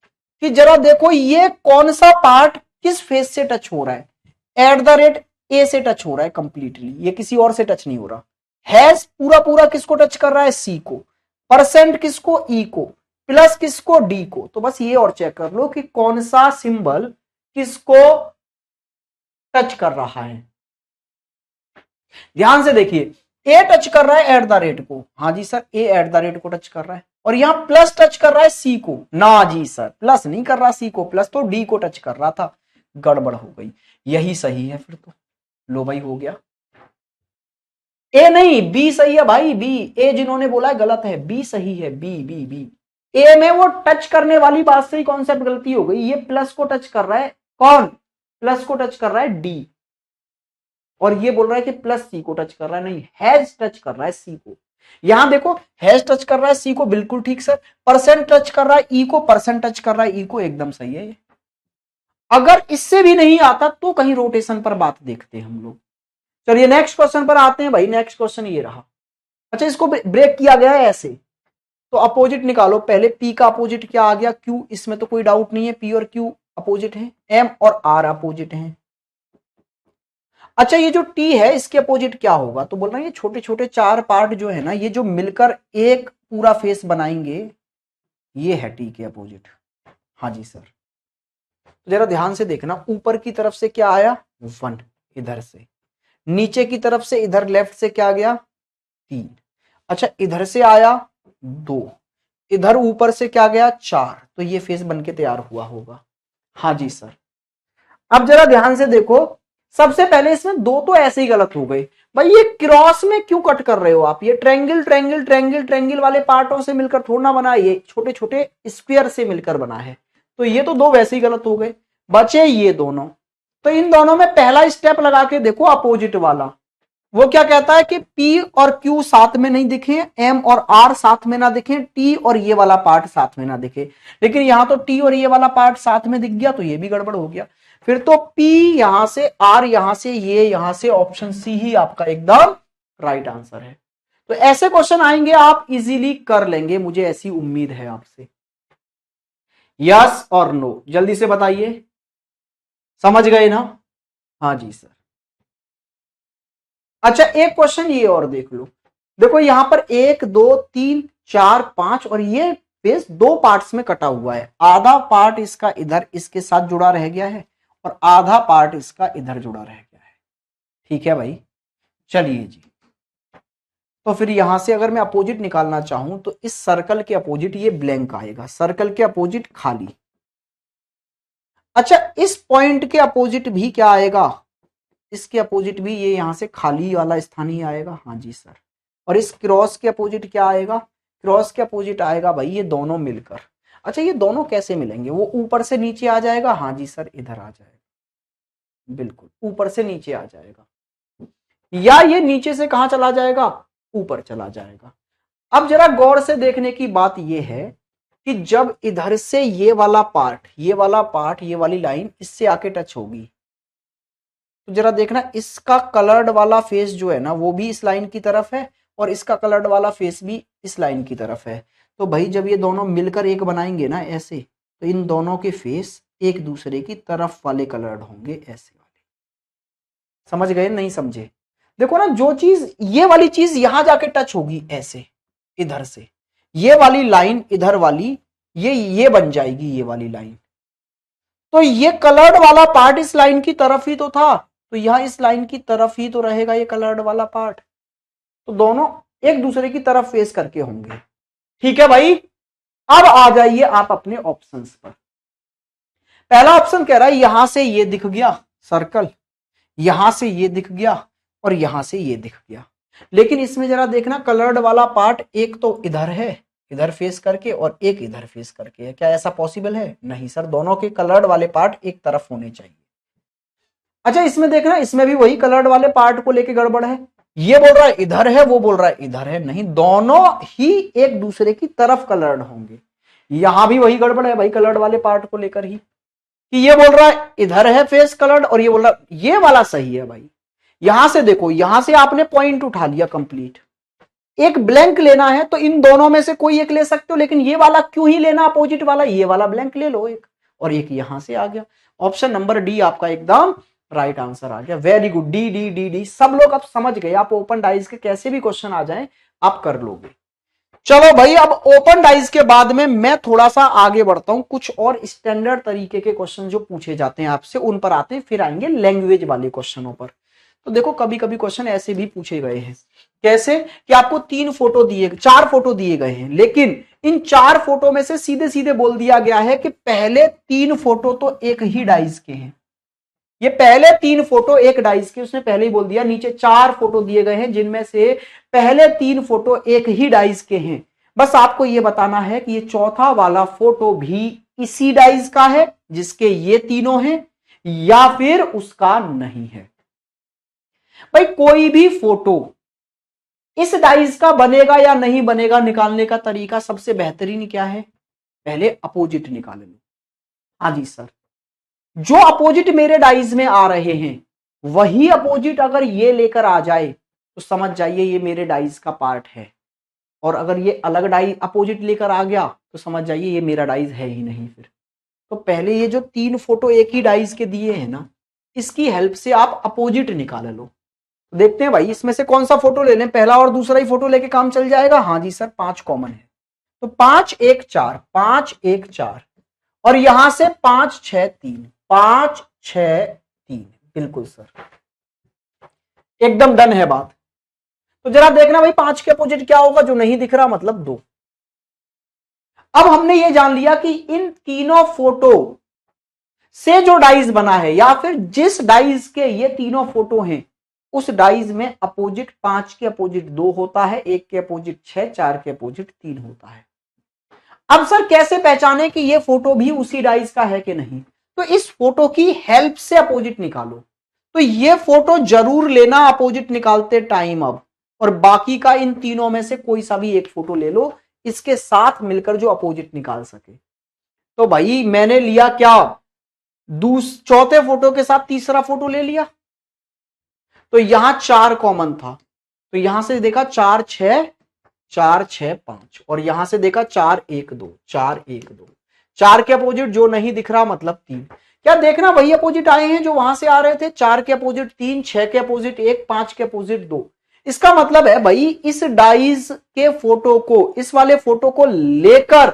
कि जरा देखो ये कौन सा पार्ट किस फेस से टच हो रहा है? @ ए से टच हो रहा है कंप्लीटली, ये किसी और से टच नहीं हो रहा। हैज पूरा पूरा किसको टच कर रहा है? सी को। % किसको? ई को। प्लस किसको? डी को। तो बस ये और चेक कर लो कि कौन सा सिंबल किसको टच कर रहा है। ध्यान से देखिए, ए टच कर रहा है @ को, हाँ जी सर, ए @ को टच कर रहा है, और यहां प्लस टच कर रहा है सी को, ना जी सर, प्लस नहीं कर रहा सी को, प्लस तो डी को टच कर रहा था, गड़बड़ हो गई। यही सही है फिर तो, लो भाई हो गया। ए नहीं, बी सही है भाई, बी। ए जिन्होंने बोला है गलत है, बी सही है, बी बी बी। ए में वो टच करने वाली बात से ही कॉन्सेप्ट गलती हो गई, ये प्लस को टच कर रहा है, कौन? प्लस को टच कर रहा है डी, और ये बोल रहा है कि प्लस सी को टच कर रहा है, नहीं, हैज टच कर रहा है सी को। यहां देखो हैज टच कर रहा है सी को, बिल्कुल ठीक सर। % टच कर रहा है ई को, % टच कर रहा है ई को, एकदम सही है ये। अगर इससे भी नहीं आता तो कहीं रोटेशन पर बात देखते हैं हम लोग। चलिए नेक्स्ट क्वेश्चन पर आते हैं भाई। नेक्स्ट क्वेश्चन ये रहा। अच्छा इसको ब्रेक किया गया है ऐसे, तो अपोजिट निकालो पहले। पी का अपोजिट क्या आ गया? क्यू। इसमें तो कोई डाउट नहीं है, पी और क्यू अपोजिट है। एम और आर अपोजिट है। अच्छा ये जो टी है इसके अपोजिट क्या होगा? तो बोल रहा है ये छोटे छोटे 4 पार्ट जो है ना, ये जो मिलकर एक पूरा फेस बनाएंगे, ये है टी के अपोजिट। हाँ जी सर, जरा ध्यान से देखना, ऊपर की तरफ से क्या आया 1 इधर से, नीचे की तरफ से इधर लेफ्ट से क्या गया 3, अच्छा इधर से आया 2, इधर ऊपर से क्या गया 4, तो ये फेस बनके तैयार हुआ होगा। हाँ जी सर। अब जरा ध्यान से देखो, सबसे पहले इसमें 2 तो ऐसे ही गलत हो गए भाई, ये क्रॉस में क्यों कट कर रहे हो आप, ये ट्रायंगल ट्रायंगल ट्रायंगल ट्रायंगल वाले पार्टों से मिलकर थोड़ा ना बना, ये छोटे छोटे स्क्वायर से मिलकर बना है, तो ये तो 2 वैसे ही गलत हो गए, बचे ये दोनों। तो इन दोनों में पहला स्टेप लगा के देखो अपोजिट वाला, वो क्या कहता है कि P और Q साथ में नहीं दिखे, M और R साथ में ना दिखे, T और ये वाला पार्ट साथ में ना दिखे, लेकिन यहां तो T और ये वाला पार्ट साथ में दिख गया, तो ये भी गड़बड़ हो गया। फिर तो P यहां से, R यहां से, ये यहां से, ऑप्शन सी ही आपका एकदम राइट आंसर है। तो ऐसे क्वेश्चन आएंगे आप इजीली कर लेंगे, मुझे ऐसी उम्मीद है आपसे। यस और नो जल्दी से बताइए, समझ गए ना? हाँ जी सर। अच्छा एक क्वेश्चन ये और देख लो, देखो यहां पर 1 2 3 4 5 और ये फेस 2 पार्ट्स में कटा हुआ है, आधा पार्ट इसका इधर इसके साथ जुड़ा रह गया है और आधा पार्ट इसका इधर जुड़ा रह गया है। ठीक है भाई, चलिए जी। तो फिर यहां से अगर मैं अपोजिट निकालना चाहूं तो इस सर्कल के अपोजिट ये ब्लैंक आएगा, सर्कल के अपोजिट खाली। अच्छा इस पॉइंट के अपोजिट भी क्या आएगा, इसके अपोजिट भी ये यहां से खाली वाला स्थान ही आएगा। हाँ जी सर। और इस क्रॉस के अपोजिट क्या आएगा, क्रॉस के अपोजिट आएगा भाई ये दोनों मिलकर। अच्छा ये दोनों कैसे मिलेंगे, वो ऊपर से नीचे आ जाएगा। हाँ जी सर, इधर आ जाएगा, बिल्कुल ऊपर से नीचे आ जाएगा, या ये नीचे से कहां चला जाएगा, ऊपर चला जाएगा। अब जरा गौर से देखने की बात यह है कि जब इधर से ये वाला पार्ट, ये वाला पार्ट, ये वाली लाइन इससे आके टच होगी, तो जरा देखना इसका कलर्ड वाला फेस जो है ना वो भी इस लाइन की तरफ है और इसका कलर्ड वाला फेस भी इस लाइन की तरफ है। तो भाई जब ये दोनों मिलकर एक बनाएंगे ना ऐसे, तो इन दोनों के फेस एक दूसरे की तरफ वाले कलर्ड होंगे, ऐसे वाले। समझ गए नहीं समझे? देखो ना, जो चीज ये वाली चीज यहां जाके टच होगी ऐसे इधर से, ये वाली लाइन इधर वाली ये बन जाएगी ये वाली लाइन, तो ये कलर्ड वाला पार्ट इस लाइन की तरफ ही तो था, तो यहां इस लाइन की तरफ ही तो रहेगा ये कलर्ड वाला पार्ट, तो दोनों एक दूसरे की तरफ फेस करके होंगे। ठीक है भाई, अब आ जाइए आप अपने ऑप्शंस पर। पहला ऑप्शन कह रहा है यहां से ये दिख गया सर्कल, यहां से ये दिख गया और यहां से ये दिख गया, लेकिन इसमें जरा देखना कलर्ड वाला पार्ट एक तो इधर है इधर फेस करके और एक इधर फेस करके है, क्या ऐसा पॉसिबल है? नहीं सर, दोनों के कलर्ड वाले पार्ट एक तरफ होने चाहिए। अच्छा इसमें देखना, इसमें भी वही कलर्ड वाले पार्ट को लेके गड़बड़ है, ये बोल रहा है इधर है, वो बोल रहा है इधर है, नहीं दोनों ही एक दूसरे की तरफ कलर्ड होंगे। यहां भी वही गड़बड़ है भाई, कलर्ड वाले पार्ट को लेकर ही, कि ये बोल रहा है इधर है फेस कलर्ड और ये बोल रहा है, ये वाला सही है भाई। यहां से देखो, यहां से आपने पॉइंट उठा लिया कंप्लीट, एक ब्लैंक लेना है तो इन दोनों में से कोई एक ले सकते हो, लेकिन ये वाला क्यों ही लेना अपोजिट वाला, ये वाला ब्लैंक ले लो एक, और एक यहां से आ गया। ऑप्शन नंबर डी आपका एकदम राइट आंसर आ गया। Very good, D D D D, सब लोग अब समझ गए, आप ओपन डाइज के कैसे भी क्वेश्चन आ जाएं आप कर लोगे। चलो भाई, अब ओपन डाइज के बाद में मैं थोड़ा सा आगे बढ़ता हूं, कुछ और स्टैंडर्ड तरीके के क्वेश्चन जो पूछे जाते हैं आपसे उन पर आते हैं, फिर आएंगे लैंग्वेज वाले क्वेश्चनों पर। तो देखो कभी कभी क्वेश्चन ऐसे भी पूछे गए हैं, कैसे कि आपको 4 फोटो दिए गए हैं, लेकिन इन 4 फोटो में से सीधे सीधे बोल दिया गया है कि पहले 3 फोटो तो एक ही डाइज के हैं, ये पहले 3 फोटो एक डाइज के, उसने पहले ही बोल दिया। नीचे 4 फोटो दिए गए हैं जिनमें से पहले 3 फोटो एक ही डाइज के हैं, बस आपको यह बताना है कि ये चौथा वाला फोटो भी इसी डाइज का है जिसके ये तीनों हैं या फिर उसका नहीं है। भाई कोई भी फोटो इस डाइज का बनेगा या नहीं बनेगा, निकालने का तरीका सबसे बेहतरीन क्या है, पहले अपोजिट निकाल लो। हाँ जी सर, जो अपोजिट मेरे डाइज में आ रहे हैं वही अपोजिट अगर ये लेकर आ जाए तो समझ जाइए ये मेरे डाइज का पार्ट है, और अगर ये अलग डाइज अपोजिट लेकर आ गया तो समझ जाइए ये मेरा डाइज है ही नहीं। फिर तो पहले ये जो 3 फोटो एक ही डाइज के दिए हैं ना, इसकी हेल्प से आप अपोजिट निकाल लो। देखते हैं भाई इसमें से कौन सा फोटो ले लें, पहला और दूसरा ही फोटो लेके काम चल जाएगा। हाँ जी सर, 5 कॉमन है, तो 5 1 4, 5 1 4, और यहां से 5 6 3, 5 6 3। बिल्कुल सर, एकदम डन है बात। तो जरा देखना भाई 5 के अपोजिट क्या होगा, जो नहीं दिख रहा मतलब 2। अब हमने ये जान लिया कि इन तीनों फोटो से जो डाइज बना है, या फिर जिस डाइज के ये तीनों फोटो हैं, उस डाइज में अपोजिट 5 के अपोजिट 2 होता है, 1 के अपोजिट 6, 4 के अपोजिट 3 होता है। अब सर कैसे पहचाने कि ये फोटो भी उसी डाइज का है कि नहीं? तो इस फोटो की हेल्प से अपोजिट निकालो। तो ये फोटो जरूर लेना अपोजिट निकालते टाइम अब, और बाकी का इन तीनों में से कोई सा भी एक फोटो ले लो, इसके साथ मिलकर जो अपोजिट निकाल सके। तो भाई मैंने लिया क्या, चौथे फोटो के साथ तीसरा फोटो ले लिया, तो यहां 4 कॉमन था, तो यहां से देखा 4 6 4 6 5, और यहां से देखा 4 1 2 4 1 2। 4 के अपोजिट जो नहीं दिख रहा मतलब 3। क्या देखना वही अपोजिट आए हैं जो वहां से आ रहे थे, 4 के अपोजिट 3, 6 के अपोजिट 1, 5 के अपोजिट 2। इसका मतलब है भाई इस डाइज के फोटो को, इस वाले फोटो को लेकर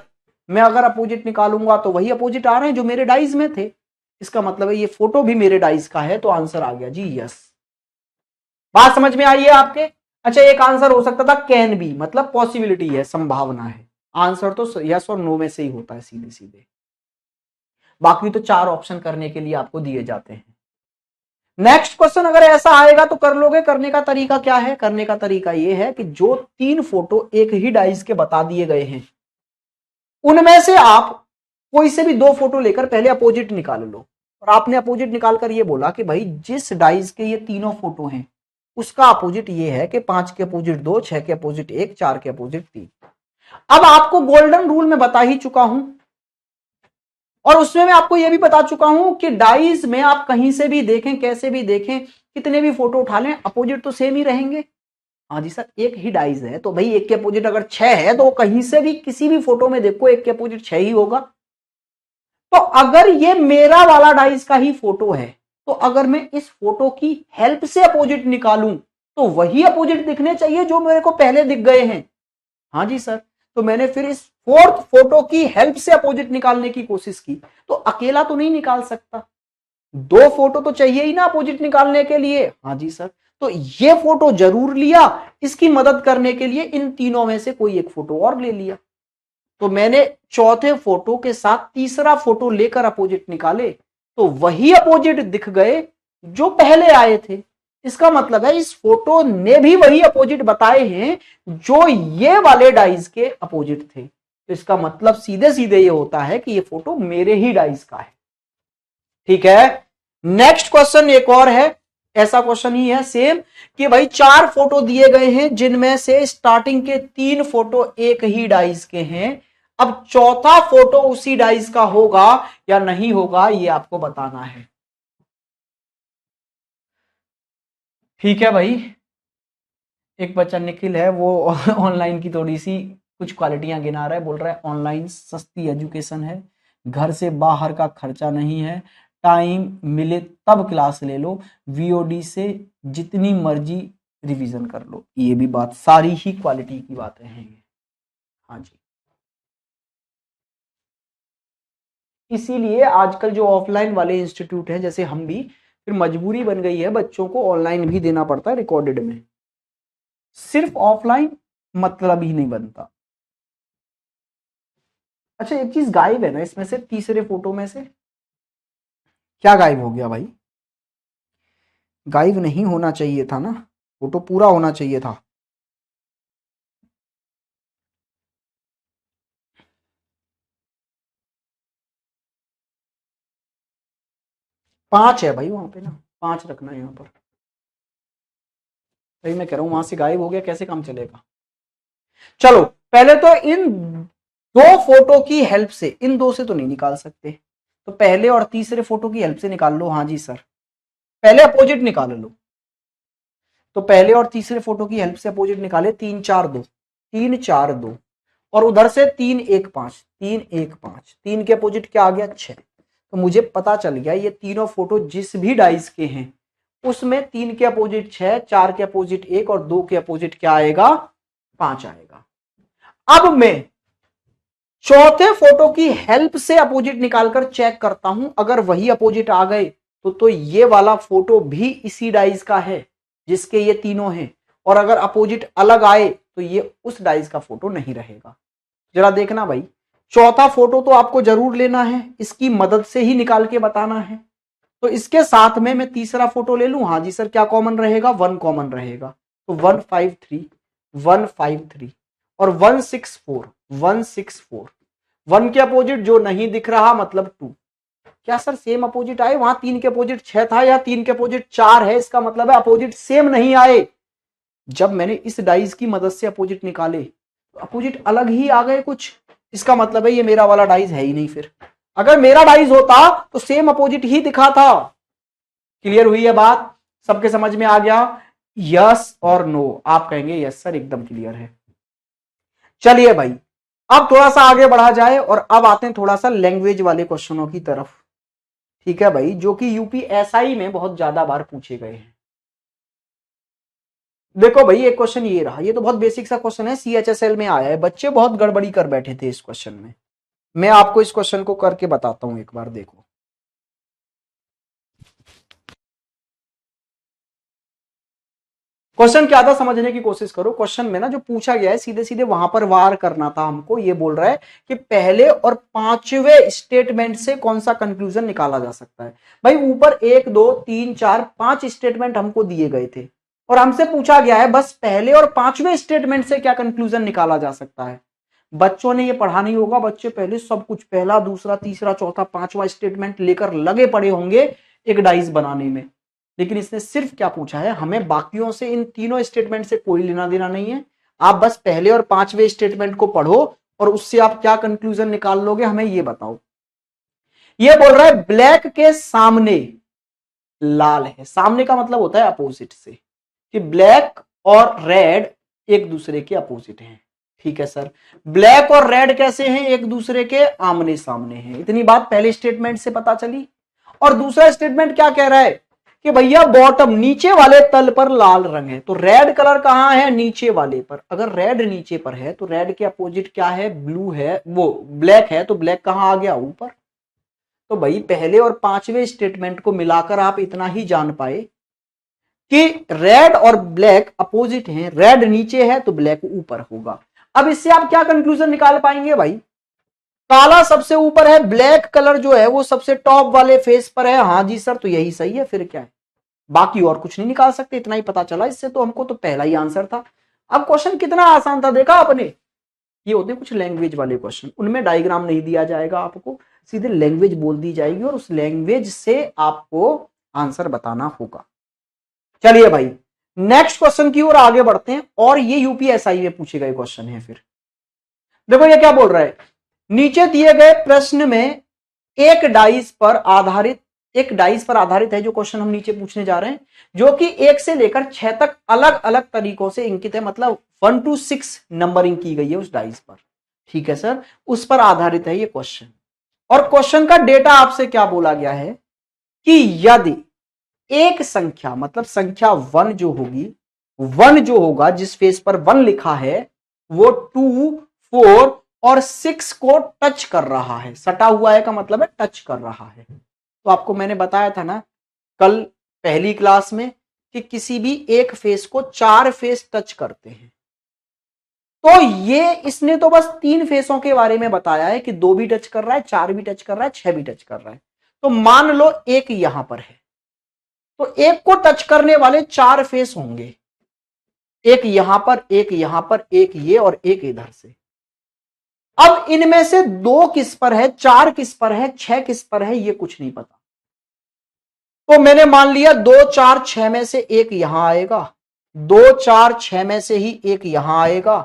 मैं अगर अपोजिट निकालूंगा तो वही अपोजिट आ रहे हैं जो मेरे डाइज में थे। इसका मतलब है ये फोटो भी मेरे डाइज का है, तो आंसर आ गया जी यस। बात समझ में आई है आपके? अच्छा, एक आंसर हो सकता था कैन बी, मतलब पॉसिबिलिटी है, संभावना है। आंसर तो यस और नो में से ही होता है सीधे सीधे, बाकी तो 4 ऑप्शन करने के लिए आपको दिए जाते हैं। नेक्स्ट क्वेश्चन अगर ऐसा आएगा तो कर लोगे। करने का तरीका क्या है? करने का तरीका यह है कि जो 3 फोटो एक ही डाइज के बता दिए गए हैं, उनमें से आप कोई से भी 2 फोटो लेकर पहले अपोजिट निकाल लो। और आपने अपोजिट निकालकर ये बोला कि भाई जिस डाइज के ये तीनों फोटो हैं, उसका अपोजिट ये है कि 5 के अपोजिट 2, 6 के अपोजिट 1, 4 के अपोजिट 3। अब आपको गोल्डन रूल में बता ही चुका हूं, और उसमें मैं आपको यह भी बता चुका हूं कि डाइज में आप कहीं से भी देखें, कैसे भी देखें, कितने भी फोटो उठा लें, अपोजिट तो सेम ही रहेंगे। हाँ जी सर, एक ही डाइज है तो भाई एक के अपोजिट अगर 6 है तो कहीं से भी किसी भी फोटो में देखो एक के अपोजिट 6 ही होगा। तो अगर ये मेरा वाला डाइज का ही फोटो है, तो अगर मैं इस फोटो की हेल्प से अपोजिट निकालूं तो वही अपोजिट दिखने चाहिए जो मेरे को पहले दिख गए हैं। हाँ जी सर, तो मैंने फिर इस 4th फोटो की हेल्प से अपोजिट निकालने की कोशिश की, तो अकेला तो नहीं निकाल सकता, 2 फोटो तो चाहिए ही ना अपोजिट निकालने के लिए। हाँ जी सर, तो ये फोटो जरूर लिया, इसकी मदद करने के लिए इन तीनों में से कोई एक फोटो और ले लिया। तो मैंने चौथे फोटो के साथ तीसरा फोटो लेकर अपोजिट निकाले, तो वही अपोजिट दिख गए जो पहले आए थे। इसका मतलब है इस फोटो ने भी वही अपोजिट बताए हैं जो ये वाले डाइज के अपोजिट थे। तो इसका मतलब सीधे सीधे ये होता है कि ये फोटो मेरे ही डाइज का है। ठीक है, नेक्स्ट क्वेश्चन एक और है, ऐसा क्वेश्चन ही है सेम, कि भाई 4 फोटो दिए गए हैं जिनमें से स्टार्टिंग के 3 फोटो एक ही डाइज के हैं। अब चौथा फोटो उसी डाइज का होगा या नहीं होगा, ये आपको बताना है। ठीक है भाई, एक बच्चा निखिल है, वो ऑनलाइन की थोड़ी सी कुछ क्वालिटियां गिना रहा है, बोल रहा है ऑनलाइन सस्ती एजुकेशन है, घर से बाहर का खर्चा नहीं है, टाइम मिले तब क्लास ले लो, वीओडी से जितनी मर्जी रिवीजन कर लो। ये भी बात, सारी ही क्वालिटी की बातें हैं। हाँ जी, इसीलिए आजकल जो ऑफलाइन वाले इंस्टीट्यूट हैं जैसे हम भी, फिर मजबूरी बन गई है बच्चों को ऑनलाइन भी देना पड़ता है रिकॉर्डेड में। सिर्फ ऑफलाइन मतलब ही नहीं बनता। अच्छा, एक चीज गायब है ना इसमें से, तीसरे फोटो में से क्या गायब हो गया भाई? गायब नहीं होना चाहिए था ना, फोटो पूरा होना चाहिए था। 5 है भाई वहां पे ना, 5 रखना है यहाँ पर। भाई मैं कह रहा हूं वहां से गायब हो गया, कैसे काम चलेगा? चलो, पहले तो इन 2 फोटो की हेल्प से, इन 2 से तो नहीं निकाल सकते, तो पहले और तीसरे फोटो की हेल्प से निकाल लो। हाँ जी सर, पहले अपोजिट निकाल लो। तो पहले और तीसरे फोटो की हेल्प से अपोजिट निकाले, 3 4 2, 3 4 2, और उधर से 3 1 5, 3 1 5, 3 के अपोजिट क्या आ गया 6। तो मुझे पता चल गया ये तीनों फोटो जिस भी डाइस के हैं उसमें 3 के अपोजिट 6, 4 के अपोजिट 1 और 2 के अपोजिट क्या आएगा 5 आएगा। अब मैं चौथे फोटो की हेल्प से अपोजिट निकालकर चेक करता हूं, अगर वही अपोजिट आ गए तो ये वाला फोटो भी इसी डाइज का है जिसके ये तीनों हैं, और अगर अपोजिट अलग आए तो ये उस डाइज का फोटो नहीं रहेगा। जरा देखना भाई, चौथा फोटो तो आपको जरूर लेना है, इसकी मदद से ही निकाल के बताना है। तो इसके साथ में मैं तीसरा फोटो ले लूं। हाँ जी सर, क्या कॉमन रहेगा? 1 कॉमन रहेगा, तो 153 153 और 164 164। 1 के अपोजिट जो नहीं दिख रहा मतलब 2। क्या सर सेम अपोजिट आए? वहां 3 के अपोजिट 6 था, या 3 के अपोजिट 4 है, इसका मतलब है अपोजिट सेम नहीं आए। जब मैंने इस डाइस की मदद से अपोजिट निकाले तो अपोजिट अलग ही आ गए कुछ, इसका मतलब है ये मेरा वाला डाइस है ही नहीं। फिर अगर मेरा डाइस होता तो सेम अपोजिट ही दिखा था। क्लियर हुई है बात? सबके समझ में आ गया? यस और नो? आप कहेंगे यस सर एकदम क्लियर है। चलिए भाई, अब थोड़ा सा आगे बढ़ा जाए और अब आते हैं थोड़ा सा लैंग्वेज वाले क्वेश्चनों की तरफ। ठीक है भाई, जो कि यूपीएसआई में बहुत ज्यादा बार पूछे गए हैं। देखो भाई, एक क्वेश्चन ये रहा, ये तो बहुत बेसिक सा क्वेश्चन है, सीएचएसएल में आया है, बच्चे बहुत गड़बड़ी कर बैठे थे इस क्वेश्चन में। मैं आपको इस क्वेश्चन को करके बताता हूं, एक बार देखो। क्वेश्चन क्या था समझने की कोशिश करो। क्वेश्चन में ना जो पूछा गया है सीधे सीधे वहां पर वार करना था हमको। ये बोल रहा है कि पहले और पांचवें स्टेटमेंट से कौन सा कंक्लूजन निकाला जा सकता है। भाई ऊपर 1 2 3 4 5 स्टेटमेंट हमको दिए गए थे और हमसे पूछा गया है बस पहले और पांचवें स्टेटमेंट से क्या कंक्लूजन निकाला जा सकता है। बच्चों ने ये पढ़ा नहीं होगा, बच्चे पहले सब कुछ पहला दूसरा तीसरा चौथा पांचवा स्टेटमेंट लेकर लगे पड़े होंगे एक डाइस बनाने में। लेकिन इसने सिर्फ क्या पूछा है, हमें बाकियों से इन तीनों स्टेटमेंट से कोई लेना देना नहीं है, आप बस पहले और पांचवें स्टेटमेंट को पढ़ो और उससे आप क्या कंक्लूजन निकाल लोगे हमें ये बताओ। ये बोल रहा है ब्लैक के सामने लाल है। सामने का मतलब होता है अपोजिट से, कि ब्लैक और रेड एक दूसरे के अपोजिट हैं। ठीक है सर, ब्लैक और रेड कैसे हैं? एक दूसरे के आमने सामने हैं। इतनी बात पहले स्टेटमेंट से पता चली। और दूसरा स्टेटमेंट क्या कह रहा है कि भैया बॉटम नीचे वाले तल पर लाल रंग है, तो रेड कलर कहां है? नीचे वाले पर। अगर रेड नीचे पर है तो रेड के अपोजिट क्या है? ब्लू है, वो ब्लैक है, तो ब्लैक कहां आ गया? ऊपर। तो भाई पहले और पांचवें स्टेटमेंट को मिलाकर आप इतना ही जान पाए कि रेड और ब्लैक अपोजिट हैं, रेड नीचे है तो ब्लैक ऊपर होगा। अब इससे आप क्या कंक्लूजन निकाल पाएंगे भाई? काला सबसे ऊपर है, ब्लैक कलर जो है वो सबसे टॉप वाले फेस पर है। हाँ जी सर, तो यही सही है, फिर क्या है? बाकी और कुछ नहीं निकाल सकते, इतना ही पता चला इससे तो हमको, तो पहला ही आंसर था। अब क्वेश्चन कितना आसान था देखा आपने? ये होते हैं कुछ लैंग्वेज वाले क्वेश्चन, उनमें डायग्राम नहीं दिया जाएगा आपको, सीधे लैंग्वेज बोल दी जाएगी और उस लैंग्वेज से आपको आंसर बताना होगा। चलिए भाई, नेक्स्ट क्वेश्चन की ओर आगे बढ़ते हैं, और ये यूपीएसआई में पूछे गए क्वेश्चन है। फिर देखो ये क्या बोल रहा है, नीचे दिए गए प्रश्न में एक डाइस पर आधारित है जो क्वेश्चन हम नीचे पूछने जा रहे हैं, जो कि 1 से लेकर 6 तक अलग अलग तरीकों से इंकित है, मतलब 1 to 6 नंबरिंग की गई है उस डाइस पर। ठीक है सर, उस पर आधारित है ये क्वेश्चन। और क्वेश्चन का डेटा आपसे क्या बोला गया है कि यदि एक संख्या, मतलब संख्या 1 जो होगी, 1 जो होगा जिस फेस पर 1 लिखा है वो 2 4 और 6 को टच कर रहा है। सटा हुआ है का मतलब है टच कर रहा है। तो आपको मैंने बताया था ना कल पहली क्लास में कि किसी भी एक फेस को 4 फेस टच करते हैं। तो ये इसने तो बस 3 फेसों के बारे में बताया है कि 2 भी टच कर रहा है, 4 भी टच कर रहा है, 6 भी टच कर रहा है। तो मान लो एक यहां पर है, तो एक को टच करने वाले 4 फेस होंगे, एक यहां पर, एक यहां पर, एक ये और एक इधर से। अब इनमें से 2 किस पर है, 4 किस पर है, 6 किस पर है, ये कुछ नहीं पता। तो मैंने मान लिया 2 4 6 में से एक यहां आएगा, 2 4 6 में से ही एक यहां आएगा,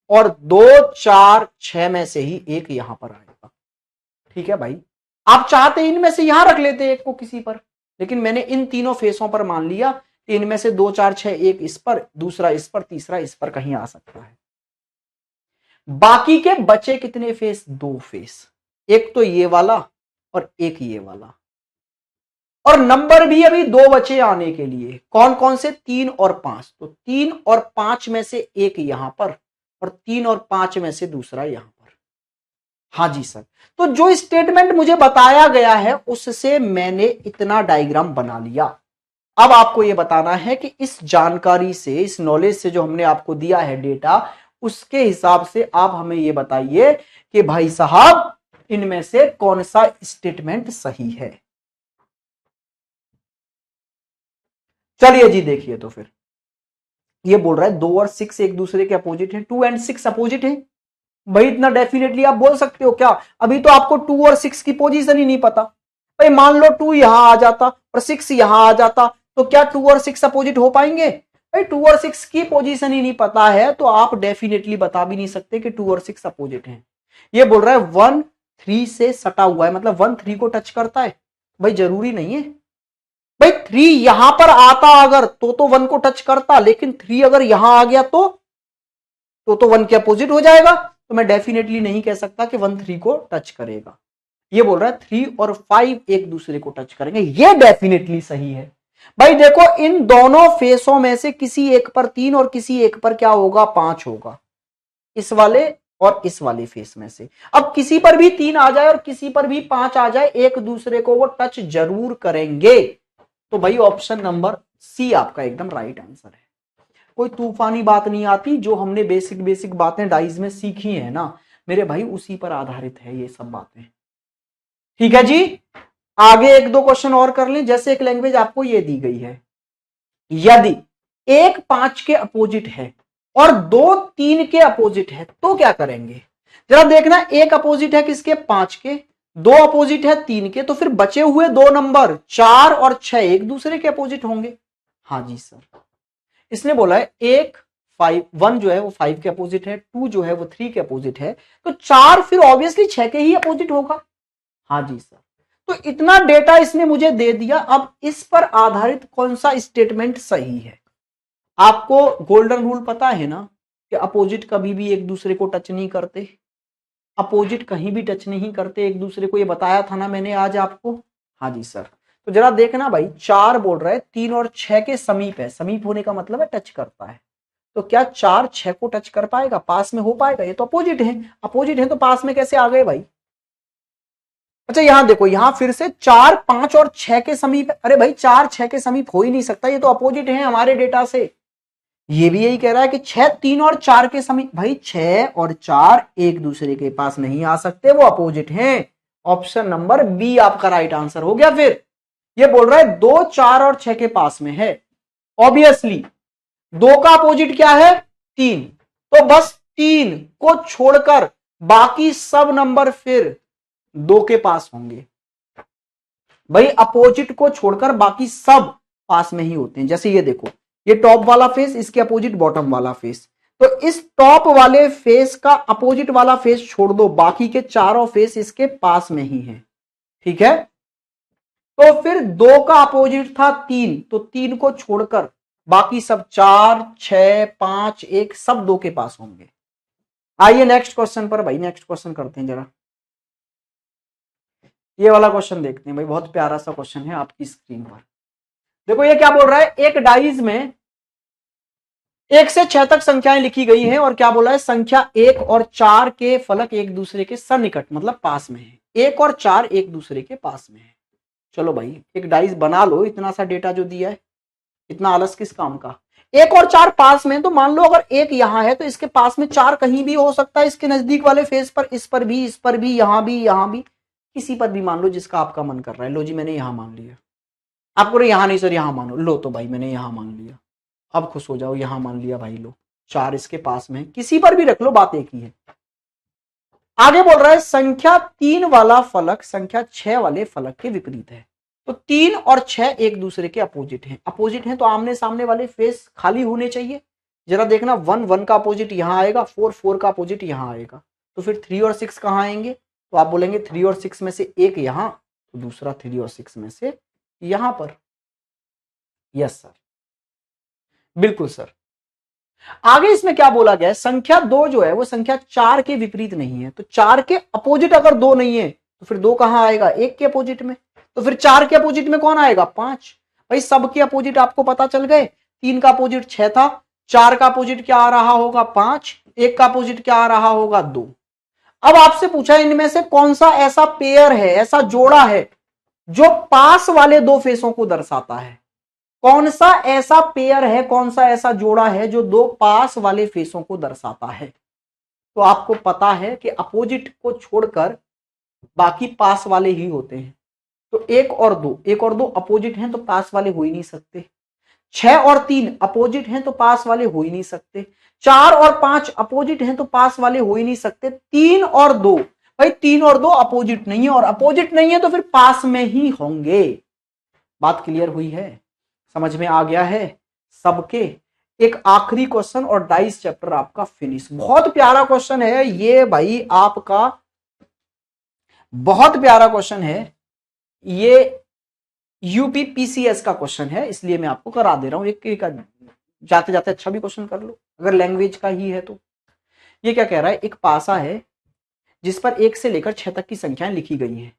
और 2 4 6 में से ही एक यहां पर आएगा। ठीक है भाई, आप चाहते इनमें से यहां रख लेते एक को किसी पर, लेकिन मैंने इन तीनों फेसों पर मान लिया कि इनमें से 2 4 6 एक इस पर, दूसरा इस पर, तीसरा इस पर कहीं आ सकता है। बाकी के बचे कितने फेस? 2 फेस, एक तो ये वाला और एक ये वाला। और नंबर भी अभी 2 बचे आने के लिए, कौन कौन से? 3 और 5। तो 3 और 5 में से एक यहां पर और 3 और 5 में से दूसरा यहां पर। हाँ जी सर। तो जो स्टेटमेंट मुझे बताया गया है उससे मैंने इतना डायग्राम बना लिया। अब आपको यह बताना है कि इस जानकारी से, इस नॉलेज से जो हमने आपको दिया है डेटा, उसके हिसाब से आप हमें यह बताइए कि भाई साहब इनमें से कौन सा स्टेटमेंट सही है। चलिए जी देखिए, तो फिर ये बोल रहा है 2 और 6 एक दूसरे के अपोजिट है, 2 एंड 6 अपोजिट है। भाई इतना डेफिनेटली आप बोल सकते हो क्या? अभी तो आपको 2 और 6 की पोजीशन ही नहीं पता। भाई मान लो 2 यहां आ जाता और 6 यहां आ जाता, तो क्या 2 और 6 अपोजिट हो पाएंगे? भाई 2 और 6 की पोजीशन ही नहीं पता है तो आप डेफिनेटली बता भी नहीं सकते कि 2 और 6 अपोजिट हैं। ये बोल रहा है 1 3 से सटा हुआ है, मतलब 1 3 को टच करता है। भाई जरूरी नहीं है। भाई 3 यहां पर आता अगर तो 1 को टच करता, लेकिन 3 अगर यहां आ गया तो 1 के अपोजिट हो जाएगा। तो मैं डेफिनेटली नहीं कह सकता कि 1 3 को टच करेगा। ये बोल रहा है 3 और 5 एक दूसरे को टच करेंगे, ये डेफिनेटली सही है। भाई देखो इन दोनों फेसों में से किसी एक पर 3 और किसी एक पर क्या होगा? 5 होगा, इस वाले और इस वाले फेस में से। अब किसी पर भी 3 आ जाए और किसी पर भी 5 आ जाए, एक दूसरे को वो टच जरूर करेंगे। तो भाई ऑप्शन नंबर सी आपका एकदम राइट आंसर है। कोई तूफानी बात नहीं आती, जो हमने बेसिक बेसिक बातें डाइज में सीखी है ना मेरे भाई, उसी पर आधारित है ये सब बातें। ठीक है जी, आगे एक दो क्वेश्चन और कर लें। जैसे एक लैंग्वेज आपको ये दी गई है, यदि एक 5 के अपोजिट है और 2 3 के अपोजिट है तो क्या करेंगे? जरा देखना, एक अपोजिट है किसके? 5 के, 2 अपोजिट है 3 के, तो फिर बचे हुए 2 नंबर 4 और 6 एक दूसरे के अपोजिट होंगे। हाँ जी सर, इसने बोला है एक 1 जो है वो 5 के अपोजिट है, 2 जो है वो 3 के अपोजिट है, तो 4 फिर ऑब्वियसली 6 के ही अपोजिट होगा। हाँ जी सर, तो इतना डेटा इसने मुझे दे दिया। अब इस पर आधारित कौन सा स्टेटमेंट सही है? आपको गोल्डन रूल पता है ना कि अपोजिट कभी भी एक दूसरे को टच नहीं करते, अपोजिट कहीं भी टच नहीं करते एक दूसरे को, ये बताया था ना मैंने आज आपको। हाँ जी सर, तो जरा देखना भाई, 4 बोल रहा है 3 और 6 के समीप है, समीप होने का मतलब है टच करता है। तो क्या 4 6 को टच कर पाएगा? पास में हो पाएगा? ये तो अपोजिट है, अपोजिट है तो पास में कैसे आ गए भाई? अच्छा यहां देखो, यहां फिर से 4 5 और 6 के समीप है। अरे भाई 4 6 के समीप हो ही नहीं सकता, ये तो अपोजिट है हमारे डेटा से। ये भी यही कह रहा है कि 6 3 और 4 के समीप। भाई 6 और 4 एक दूसरे के पास नहीं आ सकते, वो अपोजिट हैं। ऑप्शन नंबर बी आपका राइट आंसर हो गया। फिर ये बोल रहा है 2 4 और 6 के पास में है, ऑब्वियसली 2 का अपोजिट क्या है? 3, तो बस 3 को छोड़कर बाकी सब नंबर फिर 2 के पास होंगे। भाई अपोजिट को छोड़कर बाकी सब पास में ही होते हैं। जैसे ये देखो, ये टॉप वाला फेस, इसके अपोजिट बॉटम वाला फेस, तो इस टॉप वाले फेस का अपोजिट वाला फेस छोड़ दो, बाकी के चारों फेस इसके पास में ही है। ठीक है, तो फिर 2 का अपोजिट था 3, तो 3 को छोड़कर बाकी सब 4 6 5 1 सब 2 के पास होंगे। आइए नेक्स्ट क्वेश्चन पर भाई, नेक्स्ट क्वेश्चन करते हैं जरा। ये वाला क्वेश्चन देखते हैं भाई, बहुत प्यारा सा क्वेश्चन है आपकी स्क्रीन पर। देखो ये क्या बोल रहा है, एक डाइज में 1 से 6 तक संख्याएं लिखी गई हैं और क्या बोला है, संख्या 1 और 4 के फलक एक दूसरे के सन्निकट मतलब पास में है। 1 और 4 एक दूसरे के पास में है। चलो भाई एक डाइज बना लो, इतना सा डेटा जो दिया है, इतना आलस किस काम का? 1 और 4 पास में, तो मान लो अगर 1 यहां है तो इसके पास में 4 कहीं भी हो सकता है, इसके नजदीक वाले फेस पर, इस पर भी, इस पर भी, यहां भी, यहां भी, किसी पर भी मान लो जिसका आपका मन कर रहा है। लो जी मैंने यहां मान लिया। आपको यहां नहीं सर यहां मानो, लो तो भाई मैंने यहां मान लिया। अब खुश हो जाओ, यहां मान लिया भाई, लो 4 इसके पास में, किसी पर भी रख लो, बात एक ही है। आगे बोल रहा है संख्या 3 वाला फलक संख्या 6 वाले फलक के विपरीत है। तो 3 और 6 एक दूसरे के अपोजिट हैं। अपोजिट हैं तो आमने सामने वाले फेस खाली होने चाहिए। जरा देखना 1 1 का अपोजिट यहां आएगा, 4 4 का अपोजिट यहां आएगा, तो फिर 3 और 6 कहां आएंगे? तो आप बोलेंगे 3 और 6 में से एक यहां, तो दूसरा 3 और 6 में से यहां पर। यस सर, बिल्कुल सर। आगे इसमें क्या बोला गया है, संख्या 2 जो है वो संख्या 4 के विपरीत नहीं है। तो 4 के अपोजिट अगर 2 नहीं है तो फिर 2 कहां आएगा? 1 के अपोजिट में। तो फिर 4 के अपोजिट में कौन आएगा? 5। भाई सब के अपोजिट आपको पता चल गए। 3 का अपोजिट 6 था, 4 का अपोजिट क्या आ रहा होगा? 5, 1 का अपोजिट क्या आ रहा होगा? 2। अब आपसे पूछा इनमें से कौन सा ऐसा पेयर है, ऐसा जोड़ा है जो पास वाले दो फेसों को दर्शाता है। कौन सा ऐसा पेयर है, कौन सा ऐसा जोड़ा है जो दो पास वाले फेसों को दर्शाता है। तो आपको पता है कि अपोजिट को छोड़कर बाकी पास वाले ही होते हैं। तो एक और दो अपोजिट हैं तो पास वाले हो ही नहीं सकते। 6 और 3 अपोजिट हैं तो पास वाले हो ही नहीं सकते। 4 और 5 अपोजिट हैं तो पास वाले हो ही नहीं सकते। 3 और 2, भाई 3 और 2 अपोजिट नहीं है, और अपोजिट नहीं है तो फिर पास में ही होंगे। बात क्लियर हुई है, समझ में आ गया है सबके। एक आखिरी क्वेश्चन और डाइस चैप्टर आपका फिनिश। बहुत प्यारा क्वेश्चन है ये भाई, आपका बहुत प्यारा क्वेश्चन है ये, यूपी पीसीएस का क्वेश्चन है, इसलिए मैं आपको करा दे रहा हूं। एक जाते जाते अच्छा भी क्वेश्चन कर लो अगर लैंग्वेज का ही है तो। ये क्या कह रहा है, एक पासा है जिस पर 1 से लेकर 6 तक की संख्याएं लिखी गई हैं।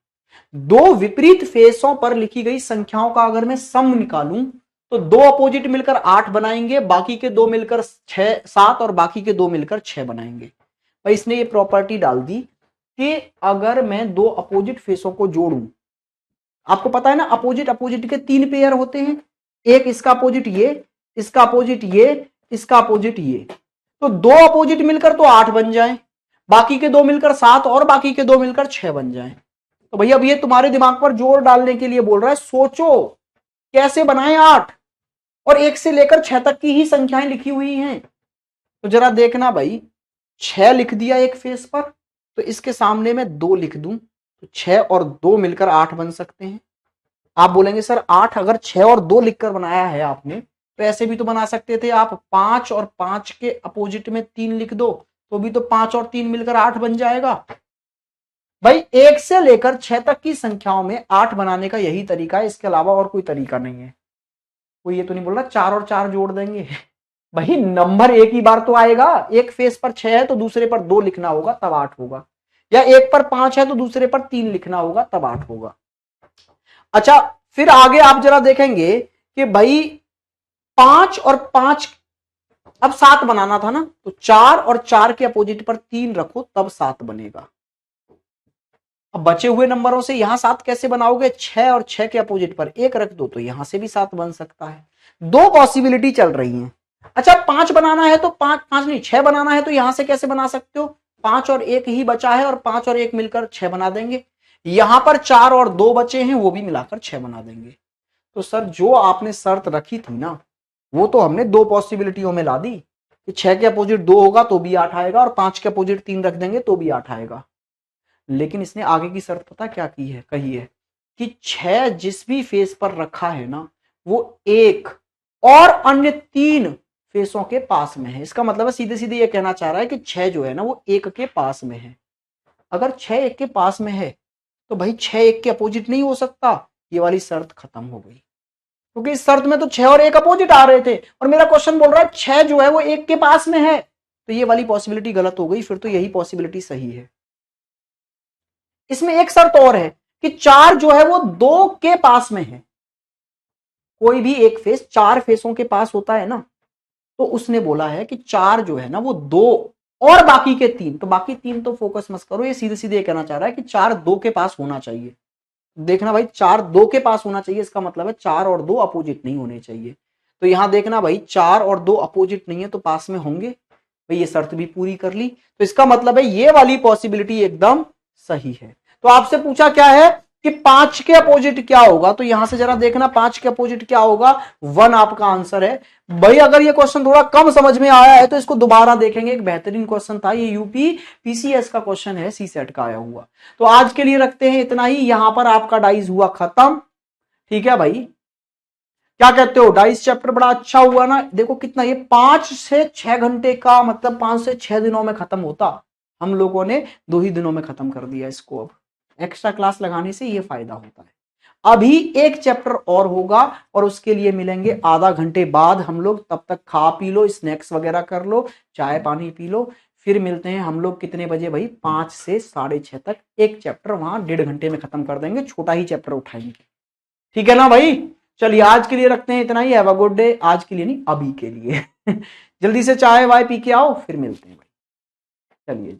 दो विपरीत फेसों पर लिखी गई संख्याओं का अगर मैं सम निकालूं तो दो अपोजिट मिलकर 8 बनाएंगे, बाकी के दो मिलकर 7 और बाकी के दो मिलकर 6 बनाएंगे। भाई इसने ये प्रॉपर्टी डाल दी कि अगर मैं दो अपोजिट फेसों को जोड़ूं, आपको पता है ना अपोजिट अपोजिट के 3 पेयर होते हैं, एक इसका अपोजिट ये, इसका अपोजिट ये, इसका अपोजिट ये। तो दो अपोजिट मिलकर तो 8 बन जाए, बाकी के दो मिलकर 7 और बाकी के दो मिलकर 6 बन जाए। तो भैया अब ये तुम्हारे दिमाग पर जोर डालने के लिए बोल रहा है, सोचो कैसे बनाए 8, और 1 से लेकर 6 तक की ही संख्याएं लिखी हुई हैं। तो जरा देखना भाई, 6 लिख दिया एक फेस पर, तो इसके सामने मैं 2 लिख दूं तो 6 और 2 मिलकर 8 बन सकते हैं। आप बोलेंगे सर 8 अगर 6 और 2 लिखकर बनाया है आपने तो ऐसे भी तो बना सकते थे आप, 5 और 5 के अपोजिट में 3 लिख दो तो भी तो 5 और 3 मिलकर 8 बन जाएगा। भाई 1 से लेकर 6 तक की संख्याओं में 8 बनाने का यही तरीका है, इसके अलावा और कोई तरीका नहीं है। कोई ये तो नहीं बोल रहा 4 और 4 जोड़ देंगे। भाई नंबर एक ही बार तो आएगा, एक फेस पर 6 है तो दूसरे पर 2 लिखना होगा तब 8 होगा, या एक पर 5 है तो दूसरे पर 3 लिखना होगा तब 8 होगा। अच्छा फिर आगे आप जरा देखेंगे कि भाई 5 और 5 अब 7 बनाना था ना, तो 4 और 4 के अपोजिट पर 3 रखो तब 7 बनेगा। अब बचे हुए नंबरों से यहां 7 कैसे बनाओगे, 6 और 6 के अपोजिट पर 1 रख दो तो यहां से भी 7 बन सकता है। दो पॉसिबिलिटी चल रही हैं। अच्छा 5 बनाना है तो 5 नहीं 6 बनाना है तो यहां से कैसे बना सकते हो, 5 और 1 ही बचा है और 5 और 1 मिलकर 6 बना देंगे। यहां पर 4 और 2 बचे हैं वो भी मिलाकर 6 बना देंगे। तो सर जो आपने शर्त रखी थी ना वो तो हमने दो पॉसिबिलिटियों में ला दी कि 6 के अपोजिट 2 होगा तो भी 8 आएगा और 5 के अपोजिट 3 रख देंगे तो भी 8 आएगा। लेकिन इसने आगे की शर्त पता क्या की है, कही है कि 6 जिस भी फेस पर रखा है ना वो 1 और अन्य 3 फेसों के पास में है। इसका मतलब है सीधे सीधे ये कहना चाह रहा है कि 6 जो है ना वो 1 के पास में है। अगर 6 1 के पास में है तो भाई 6 1 के अपोजिट नहीं हो सकता, ये वाली शर्त खत्म हो गई, क्योंकि इस शर्त में तो 6 और 1 अपोजिट आ रहे थे और मेरा क्वेश्चन बोल रहा है 6 जो है वो 1 के पास में है, तो ये वाली पॉसिबिलिटी गलत हो गई, फिर तो यही पॉसिबिलिटी सही है। इसमें एक शर्त और है कि 4 जो है वो 2 के पास में है। कोई भी एक फेस 4 फेसों के पास होता है ना, तो उसने बोला है कि 4 जो है ना वो 2 और बाकी के 3, तो बाकी 3 तो फोकस मत करो, ये सीधे सीधे कहना चाह रहा है कि 4 2 के पास होना चाहिए। देखना भाई 4 2 के पास होना चाहिए, इसका मतलब है 4 और 2 अपोजिट नहीं होने चाहिए। तो यहां देखना भाई 4 और 2 अपोजिट नहीं है तो पास में होंगे, भाई ये शर्त भी पूरी कर ली, तो इसका मतलब है ये वाली पॉसिबिलिटी एकदम सही है। तो आपसे पूछा क्या है कि 5 के अपोजिट क्या होगा, तो यहां से जरा देखना 5 के अपोजिट क्या होगा, 1 आपका आंसर है। भाई अगर ये क्वेश्चन थोड़ा कम समझ में आया है तो इसको दोबारा देखेंगे, एक बेहतरीन क्वेश्चन था, ये यूपी पीसीएस का क्वेश्चन है, सी सेट का आया हुआ। तो आज के लिए रखते हैं इतना ही, यहां पर आपका डाइस हुआ खत्म। ठीक है भाई, क्या कहते हो, डाइस चैप्टर बड़ा अच्छा हुआ ना। देखो कितना, ये 5 से 6 घंटे का मतलब 5 से 6 दिनों में खत्म होता, हम लोगों ने 2 ही दिनों में खत्म कर दिया इसको। अब एक्स्ट्रा क्लास लगाने से ये फायदा होता है। अभी एक चैप्टर और होगा और उसके लिए मिलेंगे आधा घंटे बाद हम लोग, तब तक खा पी लो, स्नैक्स वगैरह कर लो, चाय पानी पी लो, फिर मिलते हैं हम लोग कितने बजे भाई, 5 से 6:30 तक। एक चैप्टर वहां 1.5 घंटे में खत्म कर देंगे, छोटा ही चैप्टर उठाएंगे। ठीक है ना भाई, चलिए आज के लिए रखते हैं इतना ही। हैव अ गुड डे, आज के लिए नहीं अभी के लिए। जल्दी से चाय वाय पी के आओ, फिर मिलते हैं भाई, चलिए।